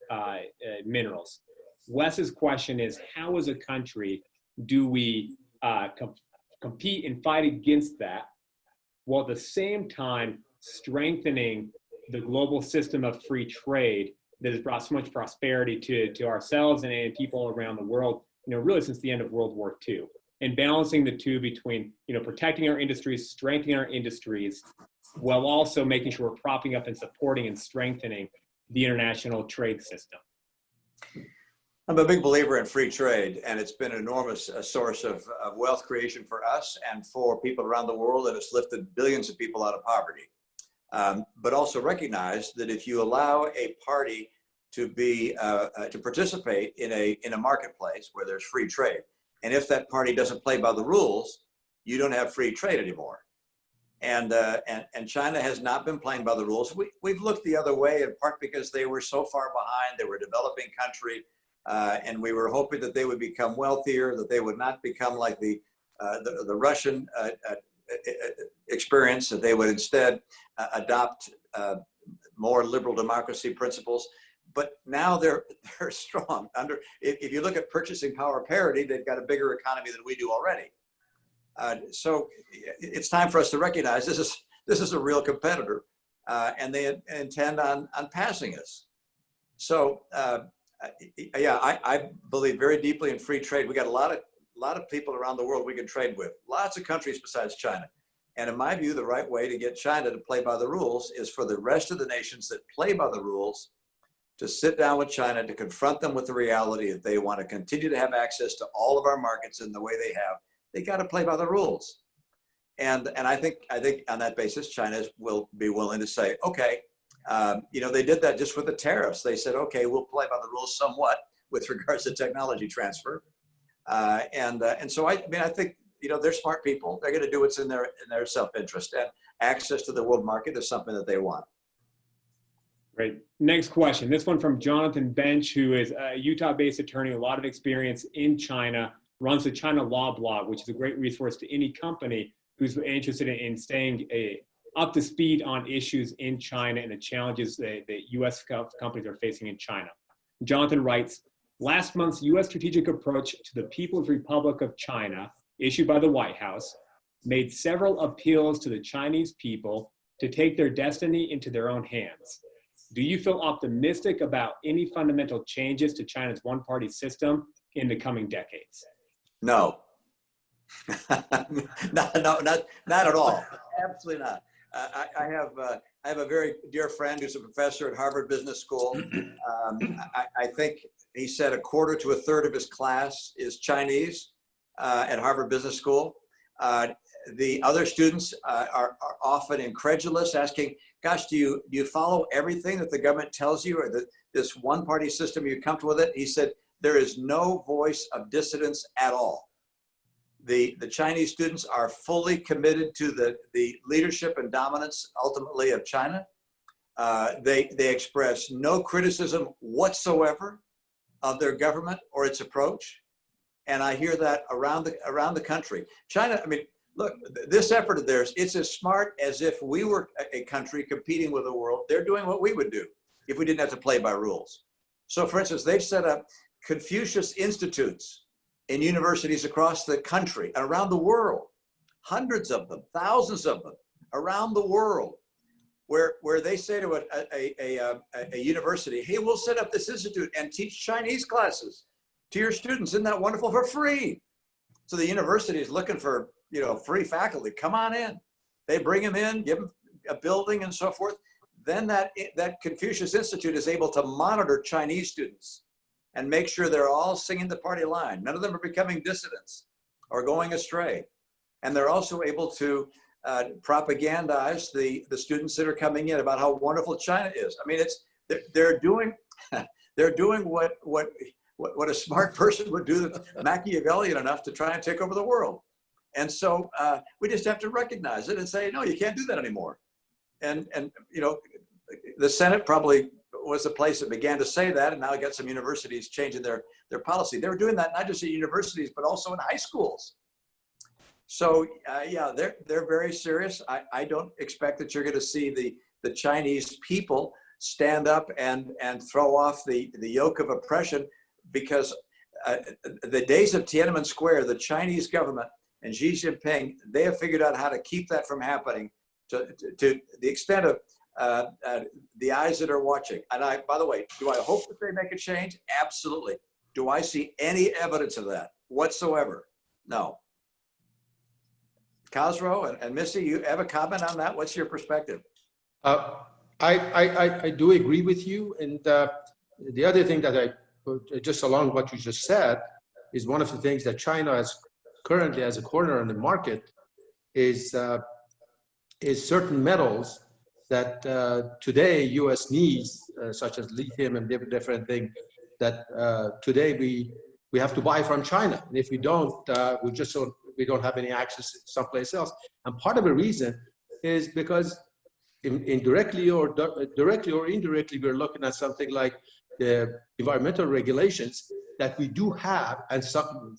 minerals. Wes's question is, how as a country do we compete and fight against that, while at the same time strengthening the global system of free trade that has brought so much prosperity to ourselves and people around the world, really since the end of World War II, and balancing the two between, protecting our industries, strengthening our industries, while also making sure we're propping up and supporting and strengthening the international trade system. I'm a big believer in free trade, and it's been an enormous source of wealth creation for us and for people around the world, and it's lifted billions of people out of poverty. But also recognize that if you allow a party to be to participate in a marketplace where there's free trade, and if that party doesn't play by the rules, you don't have free trade anymore. And China has not been playing by the rules. We've looked the other way, in part because they were so far behind. They were a developing country. And we were hoping that they would become wealthier, that they would not become like the Russian experience, that they would instead adopt more liberal democracy principles. But now they're strong. If you look at purchasing power parity, they've got a bigger economy than we do already. So it's time for us to recognize this is a real competitor, and they intend on passing us. So. Yeah, I believe very deeply in free trade. We got a lot of people around the world we can trade with, lots of countries besides China. And in my view, the right way to get China to play by the rules is for the rest of the nations that play by the rules to sit down with China, to confront them with the reality that they want to continue to have access to all of our markets in the way they have. They got to play by the rules. And I think on that basis, China will be willing to say, okay, they did that just with the tariffs. They said, okay, we'll play by the rules somewhat with regards to technology transfer. And so I think, they're smart people. They're going to do what's in their self-interest, and access to the world market is something that they want. Great. Next question. This one from Jonathan Bench, who is a Utah-based attorney, a lot of experience in China, runs the China Law Blog, which is a great resource to any company who's interested in staying up to speed on issues in China and the challenges that U.S. companies are facing in China. Jonathan writes, last month's U.S. strategic approach to the People's Republic of China, issued by the White House, made several appeals to the Chinese people to take their destiny into their own hands. Do you feel optimistic about any fundamental changes to China's one-party system in the coming decades? No. not at all. Absolutely not. I have a very dear friend who's a professor at Harvard Business School. I think he said a quarter to a third of his class is Chinese at Harvard Business School. The other students are often incredulous, asking, gosh, do you follow everything that the government tells you, or this one-party system, are you comfortable with it? He said, there is no voice of dissidence at all. The Chinese students are fully committed to the leadership and dominance, ultimately, of China. They express no criticism whatsoever of their government or its approach. And I hear that around the country. China, I mean, look, this effort of theirs, it's as smart as if we were a country competing with the world. They're doing what we would do if we didn't have to play by rules. So for instance, they've set up Confucius Institutes in universities across the country and around the world, hundreds of them, thousands of them around the world, where they say to a university, hey, we'll set up this institute and teach Chinese classes to your students. Isn't that wonderful? For free. So the university is looking for, free faculty. Come on in. They bring them in, give them a building and so forth. Then that Confucius Institute is able to monitor Chinese students and make sure they're all singing the party line. None of them are becoming dissidents or going astray. And they're also able to propagandize the students that are coming in about how wonderful China is. I mean, they're doing what a smart person would do, that's Machiavellian enough to try and take over the world. And so we just have to recognize it and say, no, you can't do that anymore. And the Senate probably was the place that began to say that, and now I got some universities changing their policy. They were doing that not just at universities, but also in high schools. So yeah, they're very serious. I don't expect that you're going to see the Chinese people stand up and throw off the yoke of oppression, because the days of Tiananmen Square, the Chinese government and Xi Jinping, they have figured out how to keep that from happening to the extent of the eyes that are watching. And by the way, do I hope that they make a change? Absolutely. Do I see any evidence of that whatsoever? No. Khosrow and Missy, you have a comment on that? What's your perspective? I do agree with you. And the other thing that just along what you just said, is one of the things that China has currently as a corner on the market is certain metals that today U.S. needs, such as lithium and different things that today we have to buy from China. And if we don't, we don't have any access someplace else. And part of the reason is because indirectly or indirectly, we're looking at something like the environmental regulations that we do have, and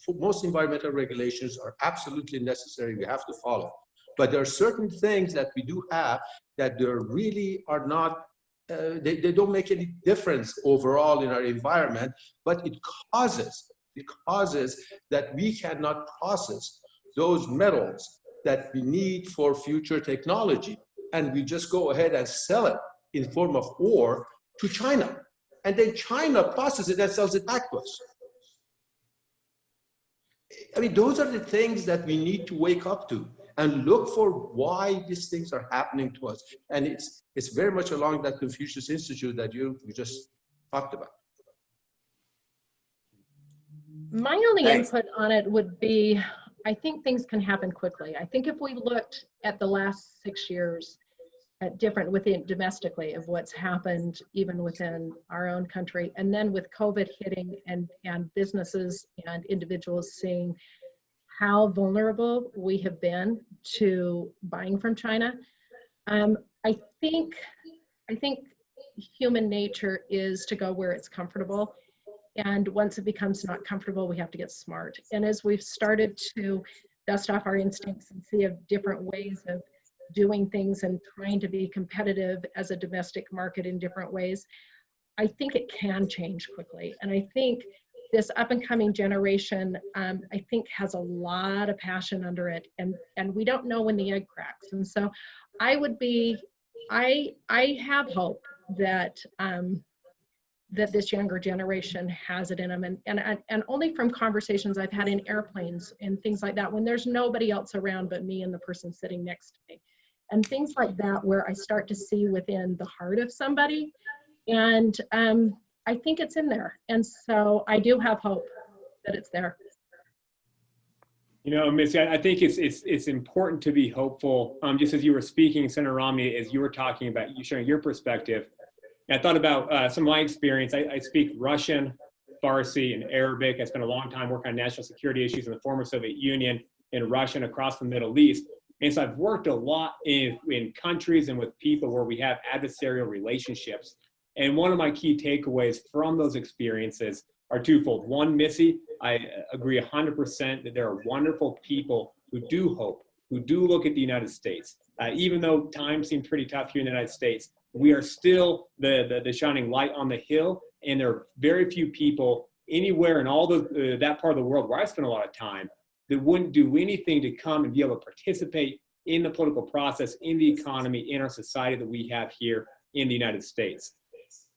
most environmental regulations are absolutely necessary. We have to follow. But there are certain things that we do have that there really are not, they don't make any difference overall in our environment, but it causes that we cannot process those metals that we need for future technology. And we just go ahead and sell it in form of ore to China. And then China processes it and sells it back to us. I mean, those are the things that we need to wake up to and look for why these things are happening to us. And it's very much along that Confucius Institute that you just talked about. My only Thanks. input on it would be, I think things can happen quickly. I think if we looked at the last 6 years at different within domestically of what's happened even within our own country, and then with COVID hitting and businesses and individuals seeing how vulnerable we have been to buying from China, I think human nature is to go where it's comfortable. And once it becomes not comfortable, we have to get smart. And as we've started to dust off our instincts and see of different ways of doing things and trying to be competitive as a domestic market in different ways, I think it can change quickly. And I think this up and coming generation, I think has a lot of passion under it, and we don't know when the egg cracks. And so I have hope that that this younger generation has it in them, and only from conversations I've had in airplanes and things like that, when there's nobody else around but me and the person sitting next to me, and things like that, where I start to see within the heart of somebody, and I think it's in there, and so I do have hope that it's there. You know, Missy, I think it's important to be hopeful. Just as you were speaking, Senator Romney, as you were talking about, you sharing your perspective, I thought about some of my experience. I speak Russian, Farsi, and Arabic. I spent a long time working on national security issues in the former Soviet Union, in Russia, and across the Middle East. And so I've worked a lot in countries and with people where we have adversarial relationships. And one of my key takeaways from those experiences are twofold. One, Missy, I agree 100% that there are wonderful people who do hope, who do look at the United States. Even though times seem pretty tough here in the United States, we are still the shining light on the hill, and there are very few people anywhere in all that part of the world where I spend a lot of time that wouldn't do anything to come and be able to participate in the political process, in the economy, in our society that we have here in the United States.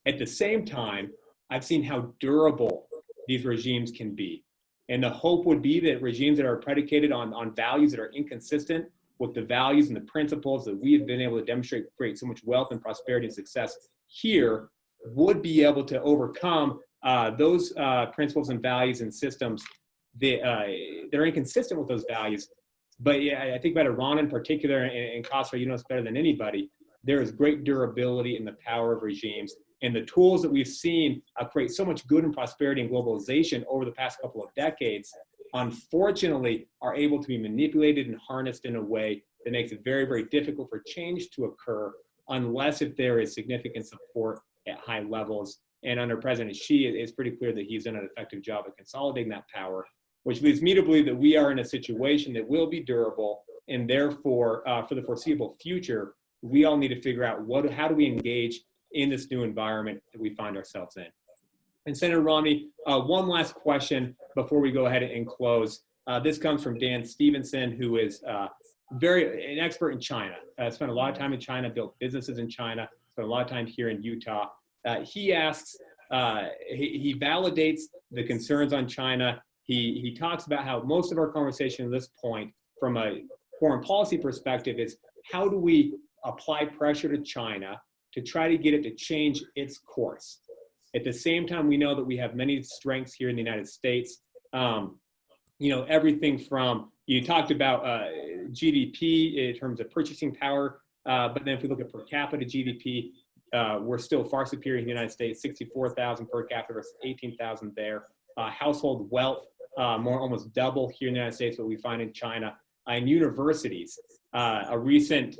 At the same time, I've seen how durable these regimes can be. And the hope would be that regimes that are predicated on values that are inconsistent with the values and the principles that we have been able to demonstrate create so much wealth and prosperity and success here would be able to overcome those principles and values and systems that are inconsistent with those values. But yeah, I think about Iran in particular, and Khosrow, you know it's better than anybody. There is great durability in the power of regimes, and the tools that we've seen create so much good and prosperity and globalization over the past couple of decades, unfortunately, are able to be manipulated and harnessed in a way that makes it very, very difficult for change to occur unless if there is significant support at high levels. And under President Xi, it's pretty clear that he's done an effective job of consolidating that power, which leads me to believe that we are in a situation that will be durable, and therefore, for the foreseeable future, we all need to figure out how do we engage in this new environment that we find ourselves in. And Senator Romney, one last question before we go ahead and close. This comes from Dan Stevenson, who is an expert in China. Spent a lot of time in China, built businesses in China, spent a lot of time here in Utah. He asks, he validates the concerns on China. He talks about how most of our conversation at this point, from a foreign policy perspective, is how do we apply pressure to China to try to get it to change its course. At the same time, we know that we have many strengths here in the United States. Everything from, you talked about GDP in terms of purchasing power, but then if we look at per capita GDP, we're still far superior in the United States, 64,000 per capita versus 18,000 there. Household wealth, almost double here in the United States, what we find in China. And universities, a recent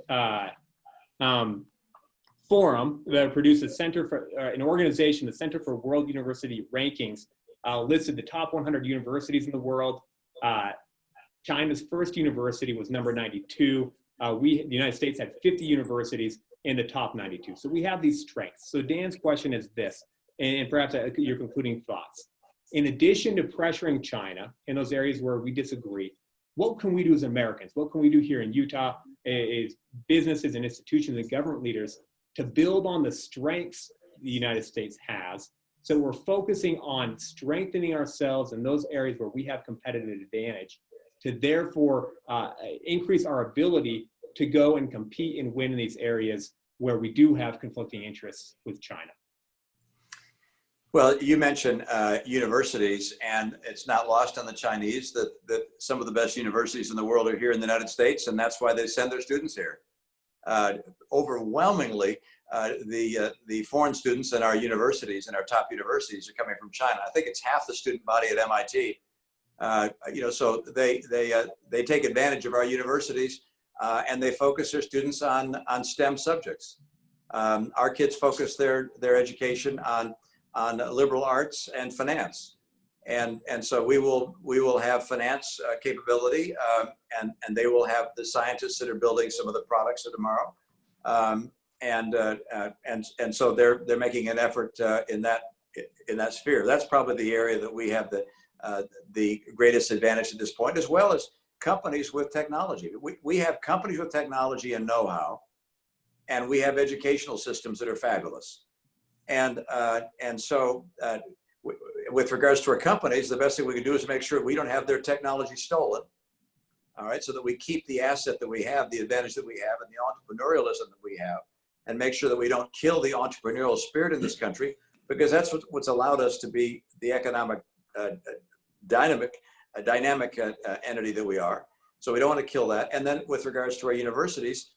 forum that produced an organization, the Center for World University Rankings, listed the top 100 universities in the world. China's first university was number 92. The United States had 50 universities in the top 92. So we have these strengths. So Dan's question is this, and perhaps your concluding thoughts. In addition to pressuring China in those areas where we disagree, what can we do as Americans? What can we do here in Utah as businesses and institutions and government leaders to build on the strengths the United States has? So we're focusing on strengthening ourselves in those areas where we have competitive advantage to therefore increase our ability to go and compete and win in these areas where we do have conflicting interests with China. Well, you mentioned universities, and it's not lost on the Chinese that some of the best universities in the world are here in the United States, and that's why they send their students here. Overwhelmingly, the foreign students in our universities, in our top universities, are coming from China. I think it's half the student body at MIT. So they take advantage of our universities, and they focus their students on STEM subjects. Our kids focus their education on liberal arts and finance, and so we will have finance capability, and they will have the scientists that are building some of the products of tomorrow, and so they're making an effort in that sphere. That's probably the area that we have the greatest advantage at this point, as well as companies with technology. We have companies with technology and know-how, and we have educational systems that are fabulous. And so with regards to our companies, the best thing we can do is make sure we don't have their technology stolen. All right, so that we keep the asset that we have, the advantage that we have, and the entrepreneurialism that we have, and make sure that we don't kill the entrepreneurial spirit in this country, because that's what's allowed us to be the economic dynamic entity that we are. So we don't want to kill that. And then with regards to our universities,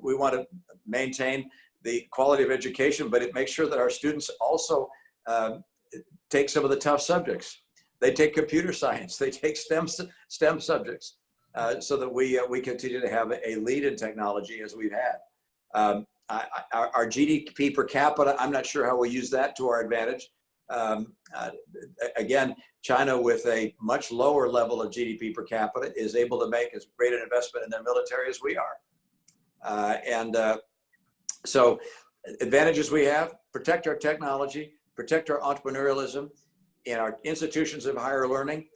we want to maintain the quality of education, but it makes sure that our students also take some of the tough subjects. They take computer science, they take STEM subjects, so that we continue to have a lead in technology as we've had. Our GDP per capita, I'm not sure how we use that to our advantage. Again, China, with a much lower level of GDP per capita, is able to make as great an investment in their military as we are. So advantages we have: protect our technology, protect our entrepreneurialism in our institutions of higher learning,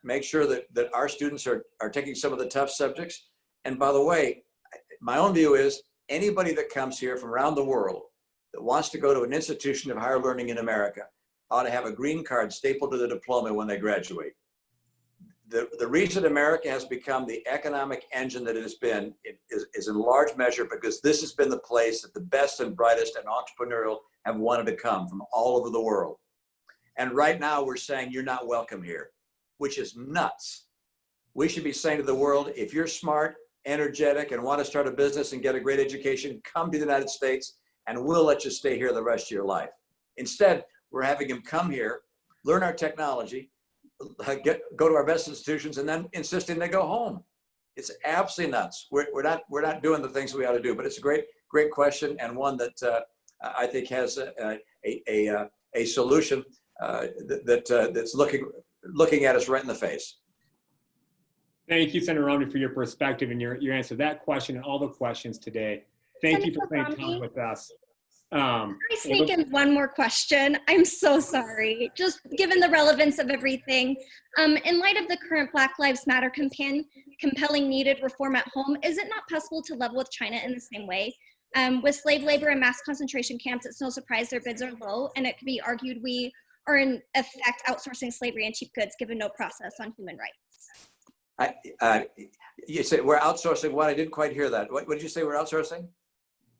make sure that our students are taking some of the tough subjects. And by the way, my own view is anybody that comes here from around the world that wants to go to an institution of higher learning in America ought to have a green card stapled to the diploma when they graduate. The reason America has become the economic engine that it has been is in large measure because this has been the place that the best and brightest and entrepreneurial have wanted to come from all over the world. And right now we're saying you're not welcome here, which is nuts. We should be saying to the world, if you're smart, energetic, and want to start a business and get a great education, come to the United States and we'll let you stay here the rest of your life. Instead, we're having them come here, learn our technology, go to our best institutions, and then insisting they go home. It's absolutely nuts. We're not doing the things we ought to do. But it's a great question, and one that I think has a solution that's looking at us right in the face. Thank you, Senator Romney, for your perspective and your answer to that question and all the questions today. Thank you for spending time with us. Can I sneak in one more question? I'm so sorry. Just given the relevance of everything, in light of the current Black Lives Matter campaign, compelling needed reform at home, is it not possible to level with China in the same way? With slave labor and mass concentration camps, it's no surprise their bids are low, and it could be argued we are in effect outsourcing slavery and cheap goods given no process on human rights. You say we're outsourcing what? I didn't quite hear that. What did you say we're outsourcing?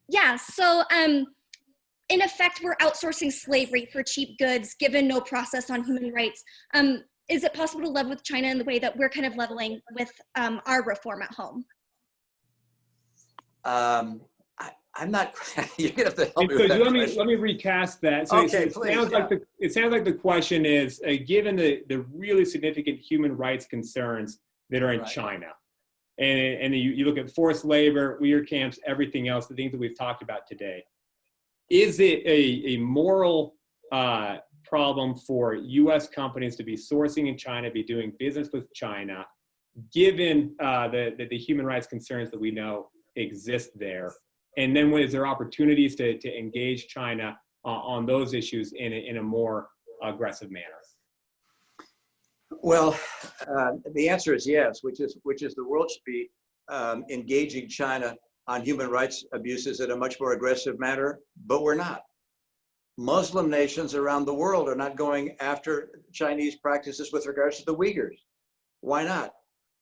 Yeah, so in effect, we're outsourcing slavery for cheap goods given no process on human rights. Is it possible to level with China in the way that we're kind of leveling with our reform at home? I'm not, you're gonna have to help me with that question. Let me recast that. So okay, please. It sounds like the question is, given the really significant human rights concerns that are in China, and you look at forced labor, Uyghur camps, everything else, the things that we've talked about today, is it a moral problem for U.S. companies to be sourcing in China, be doing business with China, given the human rights concerns that we know exist there? And then is there opportunities to engage China on those issues in a more aggressive manner? Well, the answer is yes, which is the world should be engaging China on human rights abuses in a much more aggressive manner, but we're not. Muslim nations around the world are not going after Chinese practices with regards to the Uyghurs. Why not?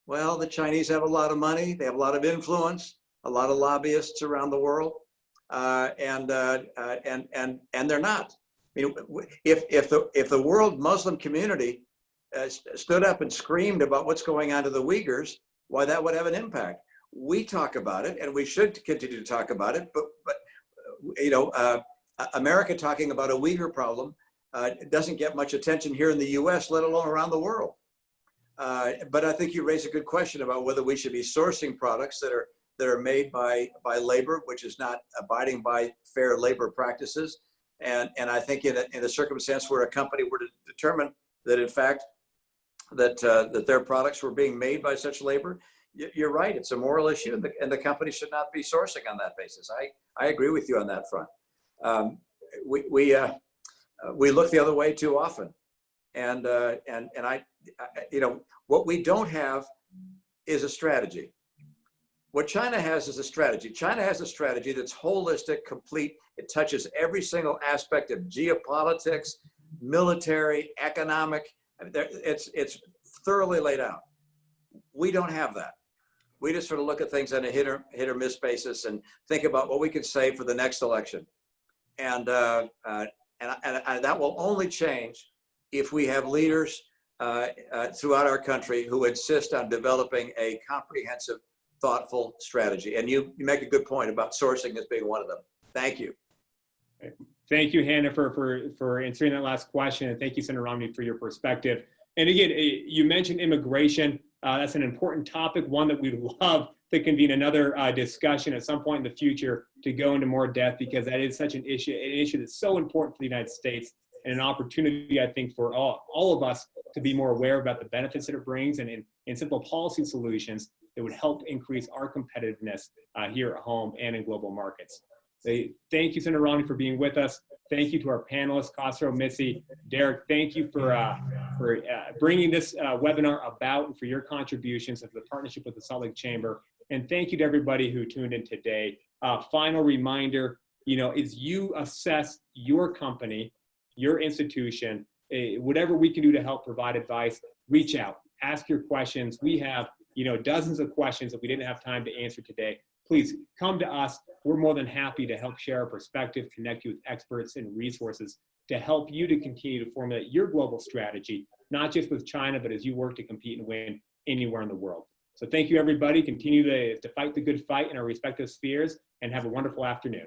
Well, the Chinese have a lot of money, they have a lot of influence, a lot of lobbyists around the world, and they're not. I mean, if the world Muslim community stood up and screamed about what's going on to the Uyghurs, why that would have an impact. We talk about it, and we should continue to talk about it. But you know, America talking about a Uyghur problem doesn't get much attention here in the U.S., let alone around the world. But I think you raise a good question about whether we should be sourcing products that are made by labor, which is not abiding by fair labor practices. And I think in a circumstance where a company were to determine that in fact that their products were being made by such labor, you're right, it's a moral issue, and the company should not be sourcing on that basis. I agree with you on that front. We look the other way too often, and I you know, what we don't have is a strategy. What China has is a strategy. China has a strategy that's holistic, complete. It touches every single aspect of geopolitics, military, economic. It's thoroughly laid out. We don't have that. We just sort of look at things on a hit or miss basis and think about what we can say for the next election. And that will only change if we have leaders throughout our country who insist on developing a comprehensive, thoughtful strategy. And you make a good point about sourcing as being one of them. Thank you. Thank you, Hannah, for answering that last question. And thank you, Senator Romney, for your perspective. And again, you mentioned immigration. That's an important topic, one that we'd love to convene another discussion at some point in the future to go into more depth, because that is such an issue that's so important for the United States, and an opportunity, I think, for all of us to be more aware about the benefits that it brings, and in simple policy solutions that would help increase our competitiveness here at home and in global markets. Thank you, Senator Romney, for being with us. Thank you to our panelists, Khosrow, Missy, Derek. Thank you for bringing this webinar about, and for your contributions to the partnership with the Salt Lake Chamber. And thank you to everybody who tuned in today. Final reminder, you know, as you assess your company your institution, whatever we can do to help provide advice, reach out, ask your questions. We have, dozens of questions that we didn't have time to answer today. Please come to us. We're more than happy to help share our perspective, connect you with experts and resources to help you to continue to formulate your global strategy, not just with China, but as you work to compete and win anywhere in the world. So thank you, everybody. Continue to fight the good fight in our respective spheres, and have a wonderful afternoon.